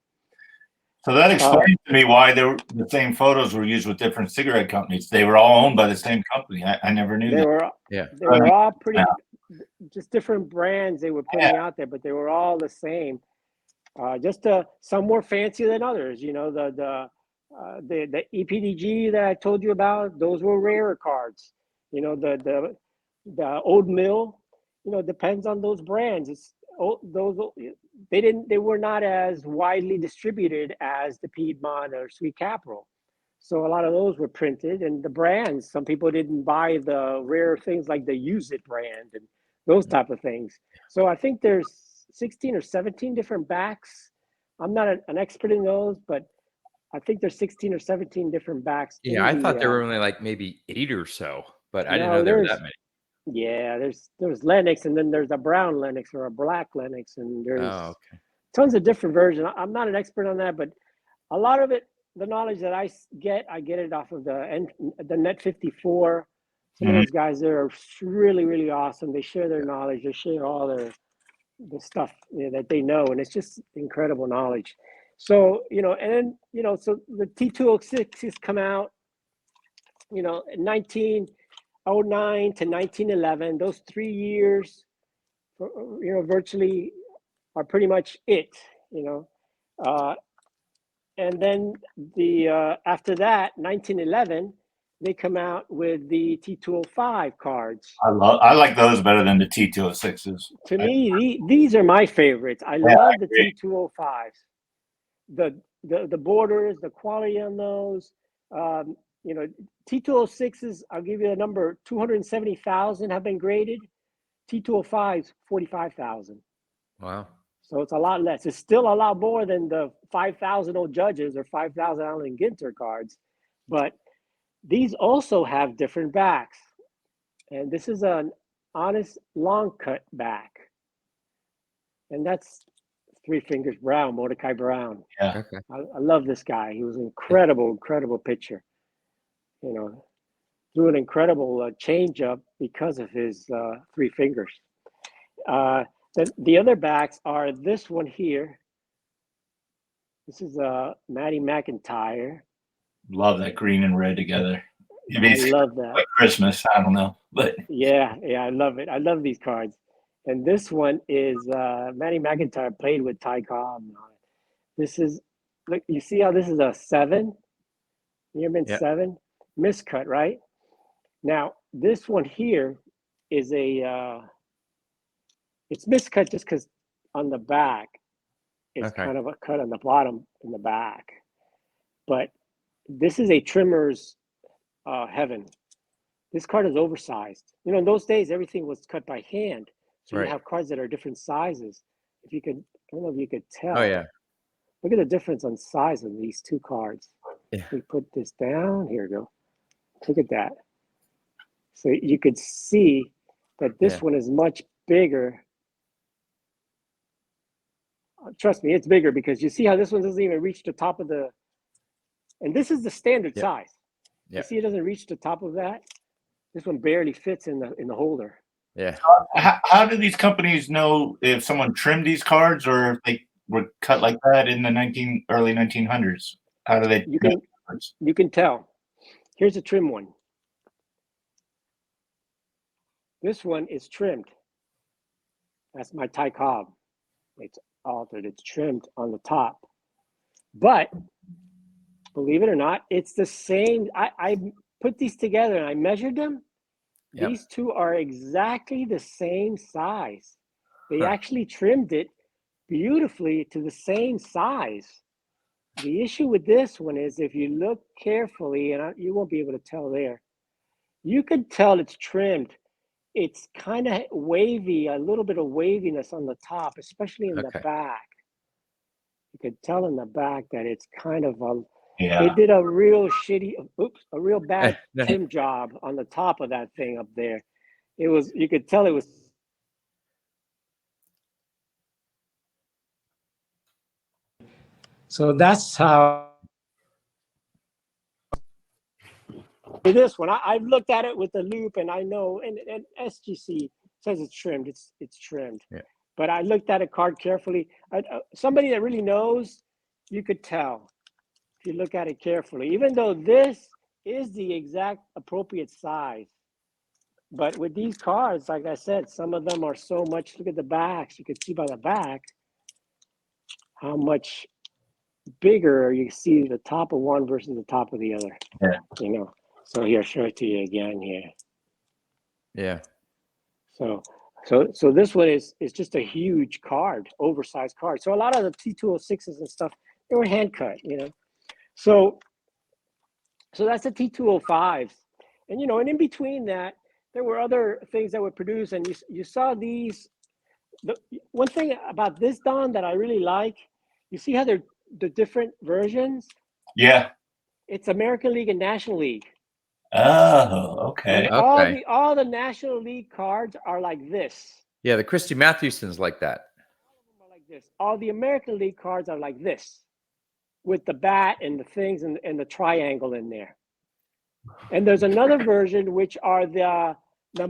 So that explains to me why the same photos were used with different cigarette companies. They were all owned by the same company. I never knew that. They were all pretty, just different brands they were putting out there, but they were all the same. Just some more fancy than others. The EPDG that I told you about, those were rarer cards. The Old Mill, depends on those brands. They were not as widely distributed as the Piedmont or Sweet Caporal. So a lot of those were printed, and the brands, some people didn't buy the rare things like the Use It brand and those type of things. So I think there's 16 or 17 different backs. I'm not an expert in those, but I think there's 16 or 17 different backs. Yeah, I thought there were only like maybe 8 or so, but I didn't know there were that many. Yeah, there's Lennox, and then there's a brown Lennox or a black Lennox, and there's tons of different versions. I'm not an expert on that, but a lot of it, the knowledge that I get it off of the Net 54. Some of those guys there are really, really awesome. They share their knowledge. They share all the stuff that they know, and it's just incredible knowledge. So and then so the T206s come out, in 1909 to 1911. Those 3 years, virtually are pretty much it. And then after that, 1911, they come out with the T205 cards. I like those better than the T206s. To me, these are my favorites. I love the T205s. The borders, the quality on those. T206s, I'll give you a number, 270,000 have been graded. T205s, 45,000. Wow. So it's a lot less. It's still a lot more than the 5,000 old judges or 5,000 Allen Ginter cards. But these also have different backs. And this is an honest long cut back. And that's Three Fingers Brown, Mordecai Brown. Yeah. Okay. I love this guy. He was an incredible pitcher. Threw an incredible changeup because of his three fingers. The other backs are this one here. This is Maddie McIntyre. Love that green and red together. I love that. Like Christmas. I don't know, but Yeah, I love it. I love these cards. And this one is Maddie McIntyre played with Ty Cobb. This is, look, you see how this is a 7? Yearman Yeah. 7? Miscut, right? Now, this one here is it's miscut just because on the back, it's kind of a cut on the bottom in the back. But this is a trimmer's heaven. This card is oversized. You know, in those days, everything was cut by hand. So you have cards that are different sizes. If you could, I don't know if you could tell. Oh, yeah. Look at the difference on size of these two cards. Yeah. We put this down. Here we go. Look at that. So you could see that this one is much bigger. Trust me, it's bigger because you see how this one doesn't even reach the top of the, and this is the standard size. You see it doesn't reach the top of that? This one barely fits in the holder. Yeah. How do these companies know if someone trimmed these cards or if they were cut like that in the early 1900s? How do they? You can tell. Here's a trim one. This one is trimmed. That's my Ty Cobb. It's altered. It's trimmed on the top. But believe it or not, it's the same. I put these together and I measured them. Yep. These two are exactly the same size. They actually trimmed it beautifully to the same size. The issue with this one is if you look carefully, and you won't be able to tell there, you can tell it's trimmed. It's kind of wavy, a little bit of waviness on the top, especially in the back. You could tell in the back that it's kind of they did a real a real bad trim job on the top of that thing up there. It was, you could tell it was. So that's how. This one, I've looked at it with the loop, and I know, and SGC says it's trimmed. It's trimmed. Yeah. But I looked at a card carefully. Somebody that really knows, you could tell if you look at it carefully. Even though this is the exact appropriate size, but with these cards, like I said, some of them are so much. Look at the backs. You can see by the back how much bigger you see the top of one versus the top of the other. Yeah. You know. So here, I'll show it to you again here. Yeah. So this one is just a huge card, oversized card. So a lot of the T206s and stuff, they were hand cut, you know. So that's the T205s. And, you know, and in between that, there were other things that were produced. And you saw these. One thing about this, Don, that I really like, you see how they're the different versions? Yeah. It's American League and National League. Oh, okay. And all the National League cards are like this. Yeah, the Christy Mathewson's like that. All of them are like this. All the American League cards are like this, with the bat and the things and the triangle in there. And there's another version which are the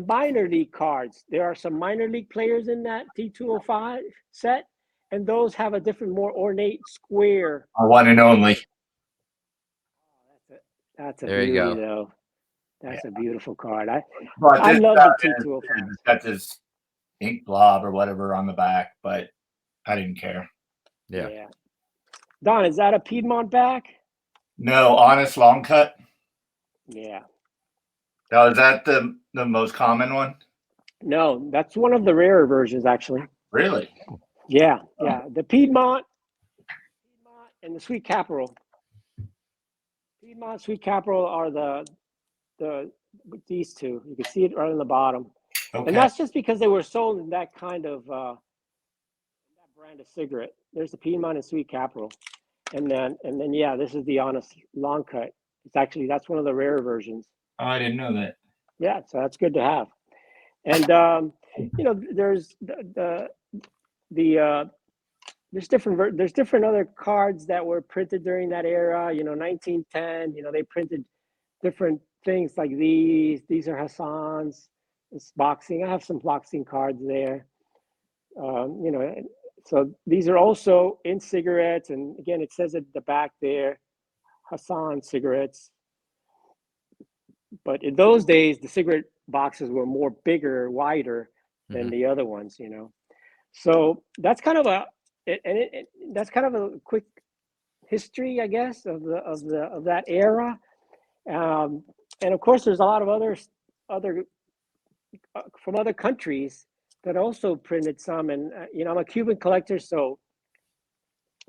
minor league cards. There are some minor league players in that T205 set, and those have a different, more ornate square. One and only. Oh, that's a beauty, though. That's a beautiful card. I love the T205. It's got this ink blob or whatever on the back, but I didn't care. Yeah. Don, is that a Piedmont back? No, honest long cut. Yeah. Oh, is that the most common one? No, that's one of the rarer versions, actually. Really? Yeah. The Piedmont and the Sweet Caporal. Piedmont, Sweet Caporal are these two. You can see it right on the bottom. Okay. And that's just because they were sold in that kind of that brand of cigarette. There's the Piedmont and Sweet Caporal. And then yeah, this is the honest long cut. It's actually, that's one of the rarer versions. Oh, I didn't know that. Yeah, so that's good to have. And you know, there's there's different other cards that were printed during that era. You know, 1910. You know, they printed different things like these. These are Hassan's. It's boxing. I have some boxing cards there. You know, So these are also in cigarettes, and again, it says at the back there, Hassan cigarettes. But in those days, the cigarette boxes were more bigger, wider than the other ones, you know. So that's kind of that's kind of a quick history, I guess, of that era. And of course, there's a lot of other from other countries that also printed some. And you know, I'm a Cuban collector, so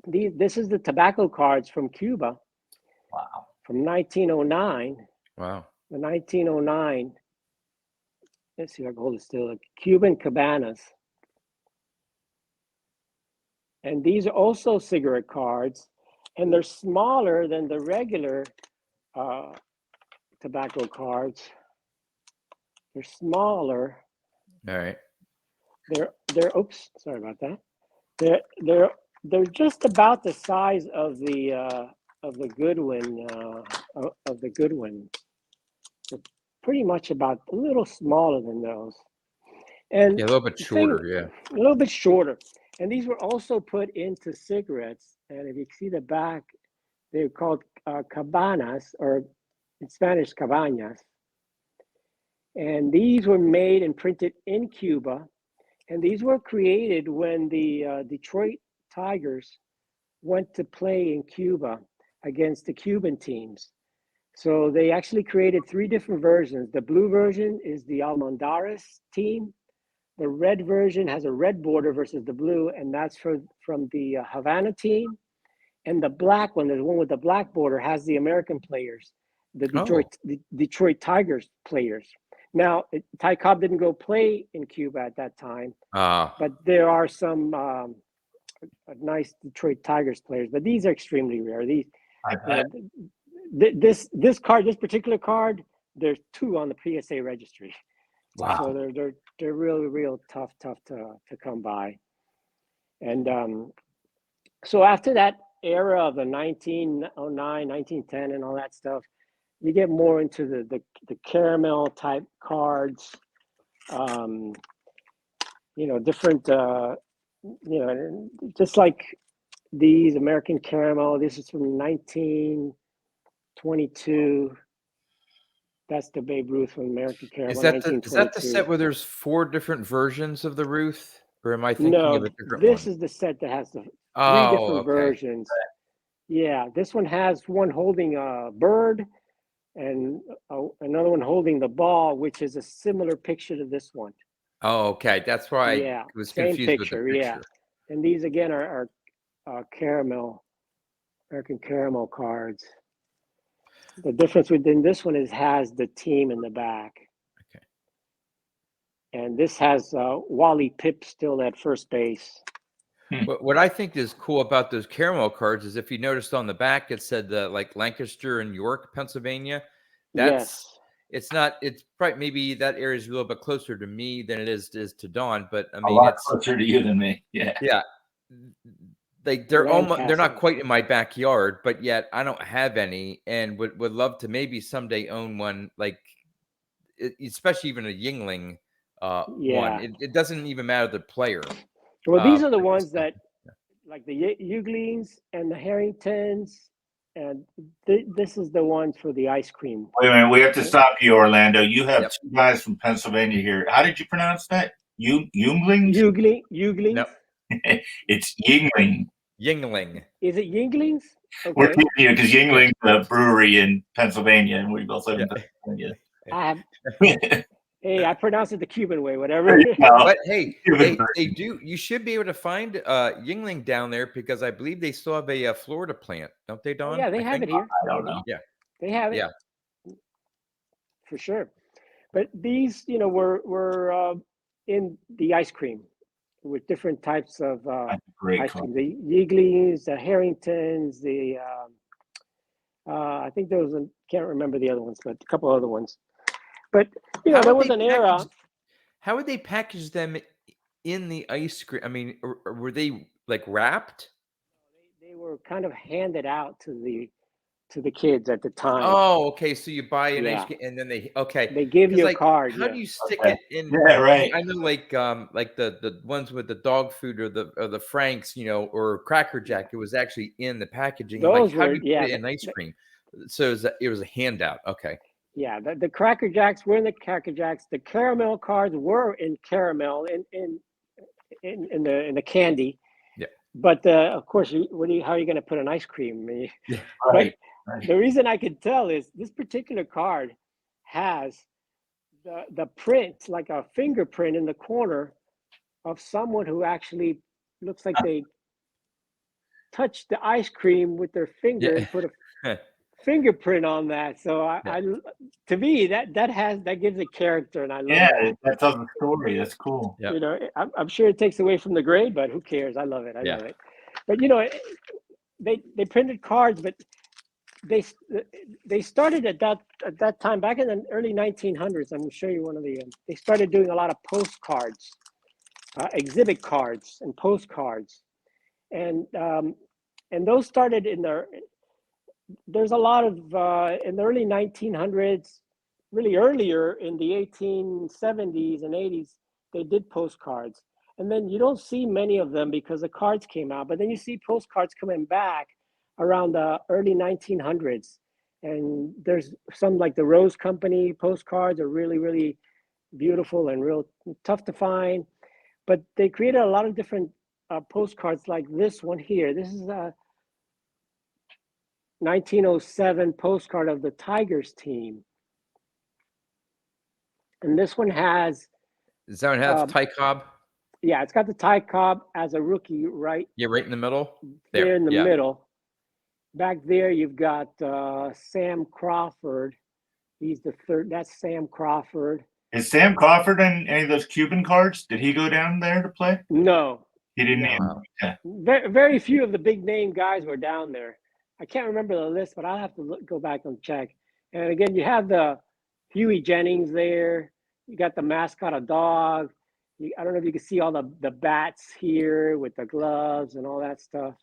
this is the tobacco cards from Cuba. Wow. From 1909. Wow. The 1909. Let's see if I can hold it still. Cuban Cabanas. And these are also cigarette cards, and they're smaller than the regular tobacco cards. They're smaller. All right. They're oops, sorry about that. They're just about the size of the Goodwin of the Goodwin. They're pretty much about a little smaller than those. And yeah, a little bit shorter, a little bit shorter. And these were also put into cigarettes. And if you see the back, they're called cabanas, or in Spanish, cabañas. And these were made and printed in Cuba. And these were created when the Detroit Tigers went to play in Cuba against the Cuban teams. So they actually created 3 different versions. The blue version is the Almendares team. The red version has a red border versus the blue, and that's from the Havana team. And the black one, the one with the black border, has the American players, the Detroit Tigers players. Now, Ty Cobb didn't go play in Cuba at that time, but there are some nice Detroit Tigers players. But these are extremely rare. These, this card, this particular card, there's 2 on the PSA registry. Wow. So they're really real tough to come by. And so after that era of the 1909, 1910 and all that stuff, you get more into the caramel type cards, you know, different, you know, just like these American caramel. This is from 1922. That's the Babe Ruth from American Caramel. Is that the set where there's 4 different versions of the Ruth, or am I thinking of a different one? This is the set that has the 3 different versions. Yeah, this one has one holding a bird and another one holding the ball, which is a similar picture to this one. Oh, okay. That's why I was confused picture, with the picture. Yeah. And these again are caramel, American caramel cards. The difference within this one has the team in the back. Okay. And this has Wally Pipp still at first base. What I think is cool about those caramel cards is if you noticed on the back, it said like Lancaster and York, Pennsylvania. It's probably maybe that area is a little bit closer to me than it is to Dawn, but I mean, it's closer to you than me. Yeah. Yeah. They're not quite in my backyard, but yet I don't have any, and would love to maybe someday own one, like especially even a Yingling one. It doesn't even matter the player. Well, these are the ones that, like the Yuglings and the Harringtons, and this is the one for the ice cream. Wait a minute, we have to stop you, Orlando. You have 2 guys from Pennsylvania here. How did you pronounce that? Yunglings? Yuglings. No. It's Yingling. Yingling. Is it Yinglings? Okay. We're teasing you because Yingling's a brewery in Pennsylvania, and we both live in Pennsylvania. Hey, I pronounce it the Cuban way, whatever. But hey, you should be able to find Yingling down there, because I believe they still have a Florida plant, don't they, Don? Yeah, they have it here. I don't know. Yeah, they have it. Yeah, for sure. But these, you know, were in the ice cream with different types of ice cream. The Yinglings, the Harringtons, the I think there was can't remember the other ones, but a couple other ones. But you know, there was an era. How would they package them in the ice cream? I mean, were they like wrapped? They were kind of handed out to to the kids at the time. Oh, okay. So you buy an ice Yeah. cream, and then okay. They give Because you a like, card. how Yeah. do you stick Okay. it in? Yeah, right. I know, like the ones with the dog food or the Franks, or Cracker Jack. It was actually in the packaging. I'm like, Those how do were, you put it in ice cream? So it was a handout. Okay. yeah, the Cracker Jacks were in the Cracker Jacks. The caramel cards were in caramel in the candy. Yeah. But of course, how are you going to put an ice cream? Yeah. Right. But the reason I could tell is this particular card has the print, like a fingerprint in the corner of someone who actually looks like they touched the ice cream with their finger Yeah. and put a fingerprint on that. So to me, that gives it character, and I love that. That tells a story. That's cool. Yeah. I'm sure it takes away from the grade, but who cares? I love it. I love it. But they printed cards, but they started at that time back in the early 1900s. I'm going to show you one of the. They started doing a lot of postcards, exhibit cards, and postcards, and those started in the. There's a lot of in the early 1900s, really earlier in the 1870s and 80s, they did postcards, and then you don't see many of them because the cards came out. But then you see postcards coming back around the early 1900s, and there's some like the Rose Company postcards are really, really beautiful and real tough to find. But they created a lot of different postcards like this one here. This is a 1907 postcard of the Tigers team. And this one has... Does that one have Ty Cobb? Yeah, it's got the Ty Cobb as a rookie, right? Yeah, right in the middle. There in the middle. Back there, you've got Sam Crawford. He's the third. That's Sam Crawford. Is Sam Crawford in any of those Cuban cards? Did he go down there to play? No. He didn't. No. Very few of the big name guys were down there. I can't remember the list, but I'll have to go back and check. And again, you have the Huey Jennings there. You got the mascot, a dog. I don't know if you can see all the bats here with the gloves and all that stuff.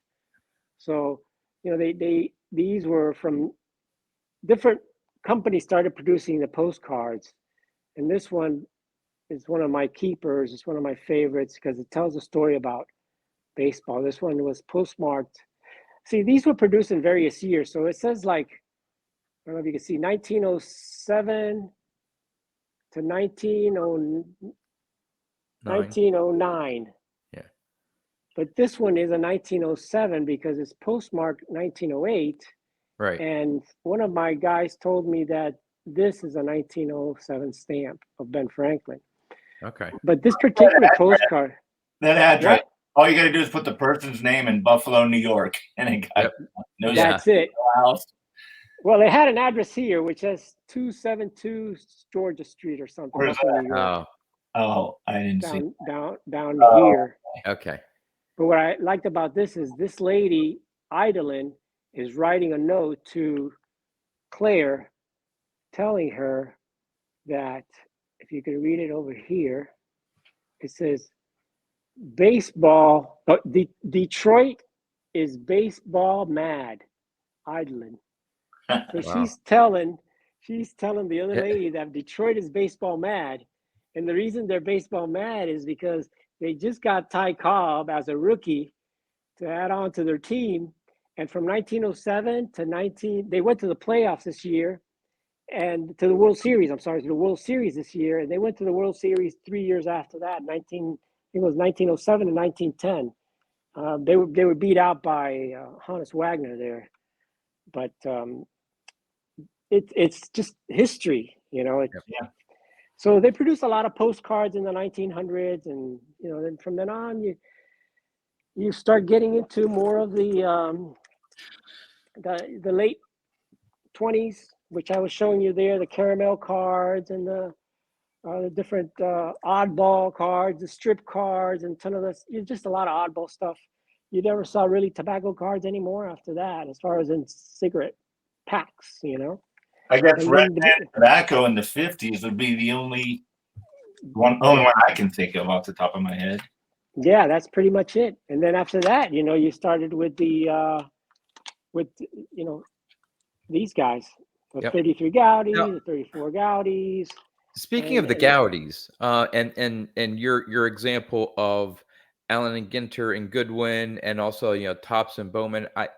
So, these were from different companies started producing the postcards. And this one is one of my keepers. It's one of my favorites because it tells a story about baseball. This one was postmarked. See, these were produced in various years. So it says I don't know if you can see 1907 to 1909. Yeah. But this one is a 1907 because it's postmarked 1908. Right. And one of my guys told me that this is a 1907 stamp of Ben Franklin. Okay. But this particular postcard. That address. What? All you got to do is put the person's name in Buffalo, New York, and it knows that's it. House. Well, they had an address here, which says 272 Georgia Street or something. Where's that? Oh, I didn't see. Down here. Okay. But what I liked about this is this lady, Idolin, is writing a note to Claire, telling her that, if you could read it over here, it says, baseball, Detroit is baseball mad, Idolin. So wow. she's telling the other lady that Detroit is baseball mad. And the reason they're baseball mad is because they just got Ty Cobb as a rookie to add on to their team. And from 1907 to they went to the playoffs this year and to the World Series. To the World Series this year. And they went to the World Series 3 years after that, I think it was 1907 and 1910. They were beat out by Hannes Wagner there. But it's just history, Yeah. So they produced a lot of postcards in the 1900s, and then from then on, you start getting into more of the late 20s, which I was showing you there, the caramel cards and the different oddball cards, the strip cards, and ton of this. Just a lot of oddball stuff. You never saw really tobacco cards anymore after that, as far as in cigarette packs, I guess Red Man tobacco in the 50s would be the only one I can think of off the top of my head. Yeah, that's pretty much it. And then after that, you started with the these guys, the Yep. 33 Gaudi, Now, the 34 Gaudis, speaking of the and Gaudis, and your example of Allen and Ginter and Goodwin, and also Tops and Bowman, I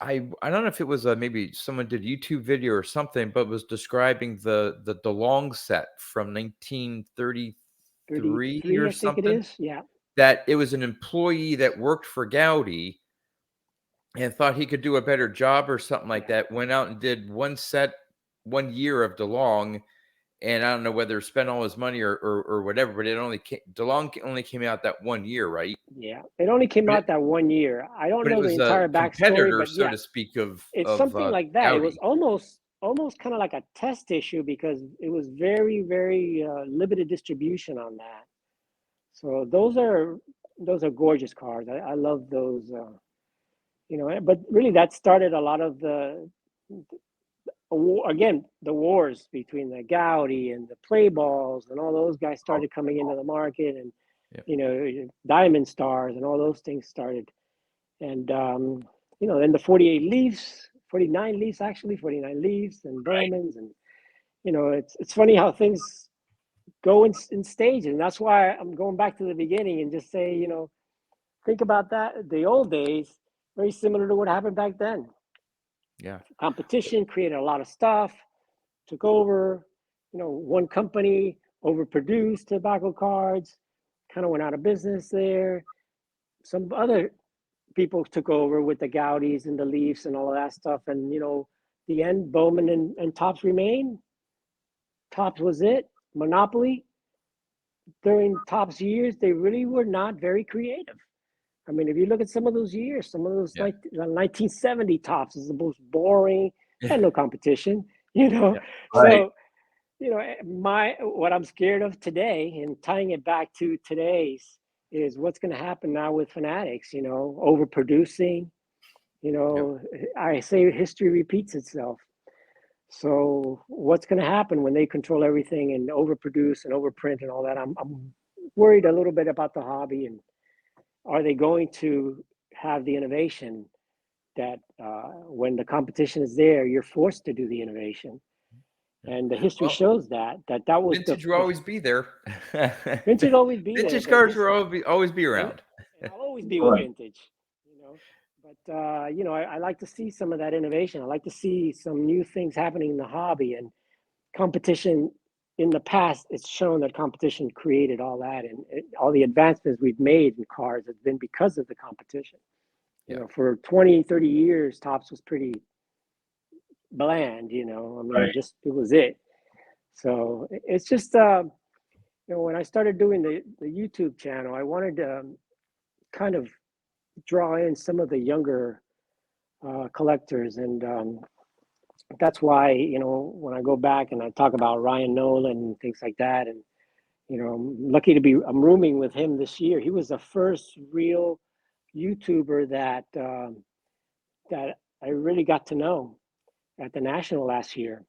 don't know if it was maybe someone did a YouTube video or something, but was describing the DeLong set from 1933 33, or I think it something. is. Yeah. That it was an employee that worked for Gaudi and thought he could do a better job or something like that. Went out and did one set, 1 year of DeLong, and I don't know whether spent all his money or whatever, but DeLong only came out that 1 year, right? Yeah. It only came But it out that 1 year. I don't but it know the was a entire backstory, competitor, but so yeah, to speak, of it's something like that. It was Gaudi. almost kind of like a test issue because it was very, very limited distribution on that. So those are gorgeous cars. I love those. But really that started a lot of again, the wars between the Gaudi and the play balls and all those guys Oh, started coming into the market, and Yep. Diamond Stars and all those things started. And then the 48 Leafs, 49 Leafs, actually 49 Leafs and right. Bowmans. And it's funny how things go in stages. And that's why I'm going back to the beginning and just say, think about that. The old days, very similar to what happened back then. Yeah. Competition created a lot of stuff, took over. One company overproduced tobacco cards, kind of went out of business there. Some other people took over with the Gaudis and the Leafs and all of that stuff. And the end, Bowman and Tops remain. Tops was it. Monopoly. During Tops years, they really were not very creative. I mean, if you look at some of those years, some of those Yeah. 1970 Tops is the most boring, Yeah. had no competition, you know. Yeah. Right. So, what I'm scared of today, and tying it back to today's, is what's going to happen now with Fanatics. Overproducing. Yep. I say history repeats itself. So what's going to happen when they control everything and overproduce and overprint and all that? I'm worried a little bit about the hobby, and are they going to have the innovation that when the competition is there, you're forced to do the innovation? And the history Well, shows that was vintage will always be there. vintage always be there, Vintage but cars will always be and, around. and I'll always be with Right. vintage, you know. But I like to see some of that innovation. I like to see some new things happening in the hobby, and competition. In the past, it's shown that competition created all that, and all the advancements we've made in cars have been because of the competition. Yeah. For 20, 30 years, Tops was pretty bland. I mean, Right. just it was it. So it's just when I started doing the YouTube channel, I wanted to kind of draw in some of the younger collectors, and that's why when I go back and I talk about Ryan Nolan and things like that, and I'm lucky to be I'm rooming with him this year. He was the first real YouTuber that I really got to know at the National last year.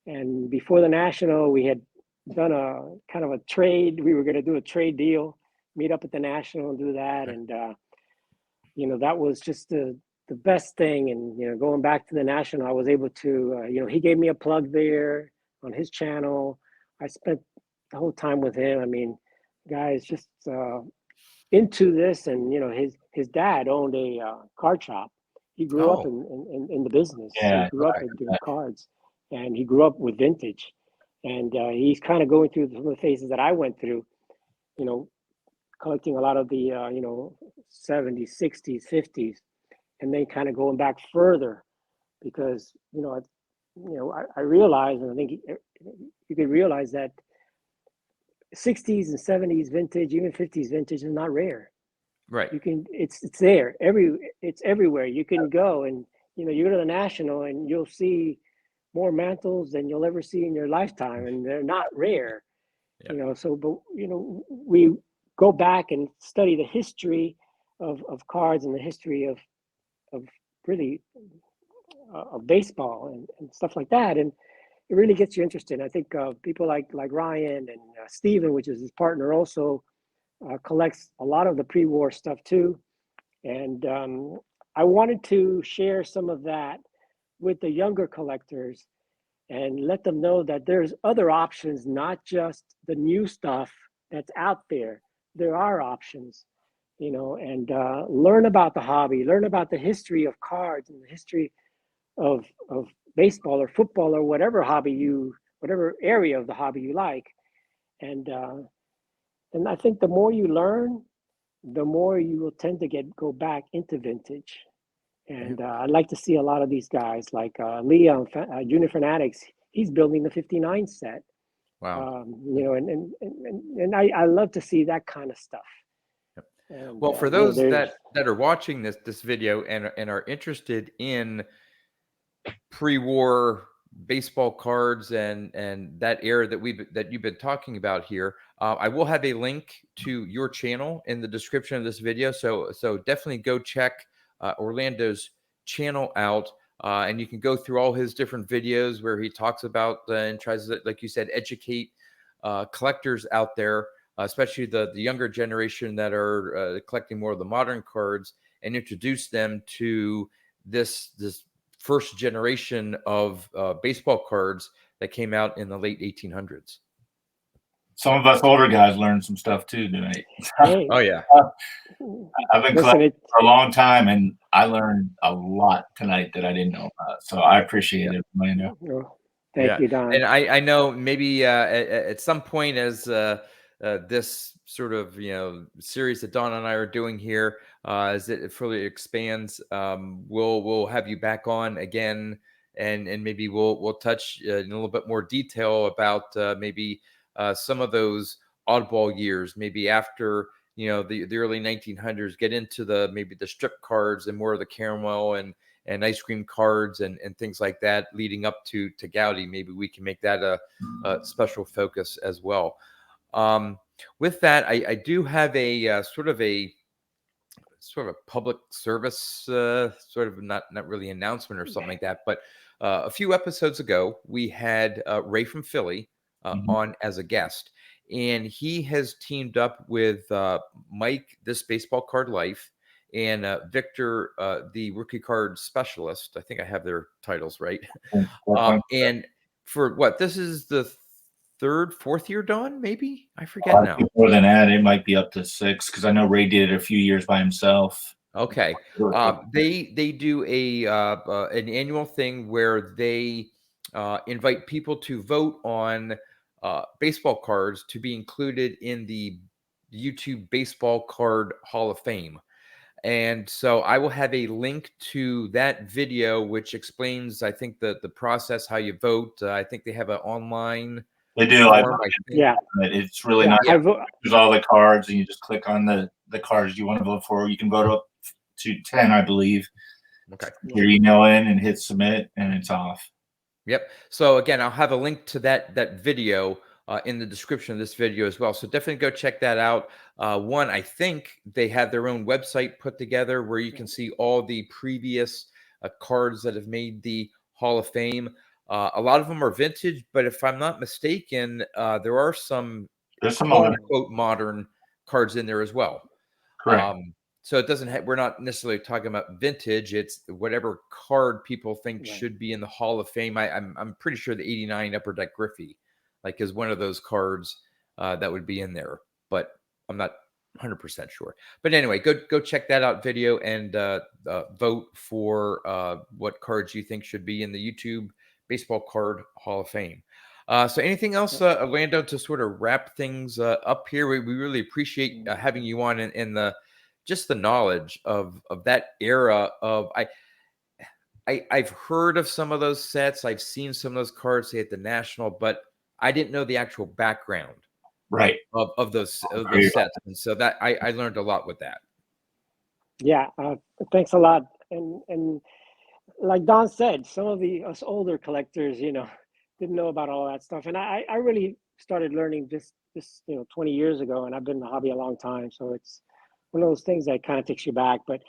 And before the National, we had done a kind of a trade. We were going to do a trade deal, meet up at the National and do that. Okay. And that was just the best thing. And going back to the National, I was able to he gave me a plug there on his channel. I spent the whole time with him. I mean, guys, just into this. And his dad owned a card shop. He grew up Oh, in the business. He Yeah. grew up with doing cards, and he grew up with vintage. And he's kind of going through some of the phases that I went through. Collecting a lot of the 70s, 60s, 50s, and then kind of going back further because I realized, and I think you could realize that 60s and 70s vintage, even 50s vintage, is not rare. right. It's there it's everywhere. You can go, and you go to the National and you'll see more mantles than you'll ever see in your lifetime, and they're not rare. Yeah. But we go back and study the history of cards and the history of really of baseball and stuff like that, and it really gets you interested. I think people like Ryan and Steven, which is his partner, also collects a lot of the pre-war stuff too. And I wanted to share some of that with the younger collectors and let them know that there's other options, not just the new stuff that's out there. There are options, and learn about the hobby, learn about the history of cards and the history of baseball or football or whatever area of the hobby you like. And I think the more you learn, the more you will tend to go back into vintage. And I'd like to see a lot of these guys like Leon, Junior Fanatics. He's building the 59 set. Wow. And I love to see that kind of stuff. Yep. And, well, for those that are watching this video and are interested in pre-war baseball cards and that era that you've been talking about here, I will have a link to your channel in the description of this video. So definitely go check Orlando's channel out, and you can go through all his different videos where he talks about and tries to, like you said, educate collectors out there, especially the younger generation that are collecting more of the modern cards, and introduce them to this first generation of baseball cards that came out in the late 1800s. Some of us older guys learned some stuff too tonight. Hey, oh yeah. I've been collecting for a long time, and I learned a lot tonight that I didn't know about. So I appreciate it, Orlando. Thank you, Don. And I know maybe at some point as this sort of series that Don and I are doing here, as it fully expands, we'll have you back on again, and maybe we'll touch in a little bit more detail about maybe some of those oddball years, maybe after the early 1900s, get into maybe the strip cards and more of the caramel and ice cream cards and things like that leading up to Gaudy. Maybe we can make that a special focus as well. With that, I do have a sort of a public service, sort of not really announcement or something like that. But a few episodes ago, we had Ray from Philly on as a guest, and he has teamed up with Mike, This Baseball Card Life, and Victor, the Rookie Card Specialist. I think I have their titles right. And for what, this is the fourth year, Don? Maybe I forget now. More than that, it might be up to 6 because I know Ray did it a few years by himself. Okay, they do an annual thing where they invite people to vote on baseball cards to be included in the YouTube Baseball Card Hall of Fame. And so I will have a link to that video, which explains, I think, the process, how you vote. I think they have an online. They do. Yeah, it's really nice. There's all the cards, and you just click on the cards you want to vote for. You can vote up to 10, I believe. Okay. Your email in and hit submit, and it's off. Yep. So again, I'll have a link to that video in the description of this video as well. So definitely go check that out. One, I think they have their own website put together where you can see all the previous cards that have made the Hall of Fame. A lot of them are vintage, but if I'm not mistaken, there are some quote modern cards in there as well. Correct. So it doesn't we're not necessarily talking about vintage. It's whatever card people think should be in the Hall of Fame. I'm pretty sure the 89 Upper Deck Griffey is one of those cards that would be in there, but I'm not 100% sure. But anyway, go check that out video and vote for what cards you think should be in the YouTube Baseball Card Hall of Fame. So anything else, Orlando, to sort of wrap things up here? We really appreciate having you on and just the knowledge of that era of I've heard of some of those sets. I've seen some of those cards, say at the National, but I didn't know the actual background of those sets. And so that I learned a lot with that. Yeah, thanks a lot. And like Don said, some of us older collectors, didn't know about all that stuff. And I really started learning this 20 years ago, and I've been in the hobby a long time. So it's one of those things that kind of takes you back. But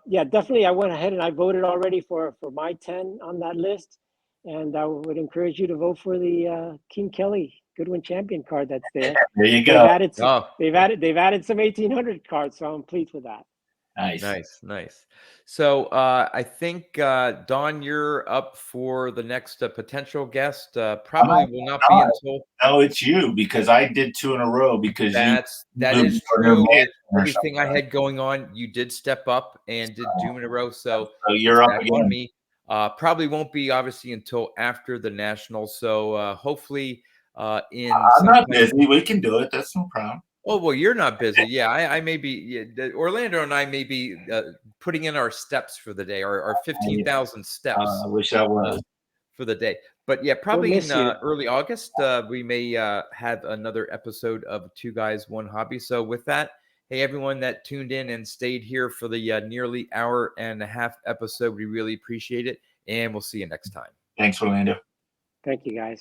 yeah, definitely I went ahead and I voted already for my 10 on that list. And I would encourage you to vote for the King Kelly Goodwin Champion card that's there. There you go. They've added some 1800 cards, so I'm pleased with that. Nice, nice. So I think Don, you're up for the next potential guest. Probably will not be until No, it's you because I did 2 in a row because you that moved is for new true. With management or everything I something. had going on, you did step up and did 2 in a row. So So it's you're up back on again. me. Probably won't be obviously until after the Nationals. So hopefully in I'm not sometime. busy. We can do it. That's no problem. Oh, well, you're not busy. Yeah, I may be. Orlando and I may be putting in our steps for the day, our 15,000 steps I wish I was. for the day. But yeah, We'll probably in miss you. early August, we may have another episode of Two Guys, One Hobby. So with that, hey, everyone that tuned in and stayed here for the nearly hour and a half episode, we really appreciate it. And we'll see you next time. Thanks, Orlando. Thank you, guys.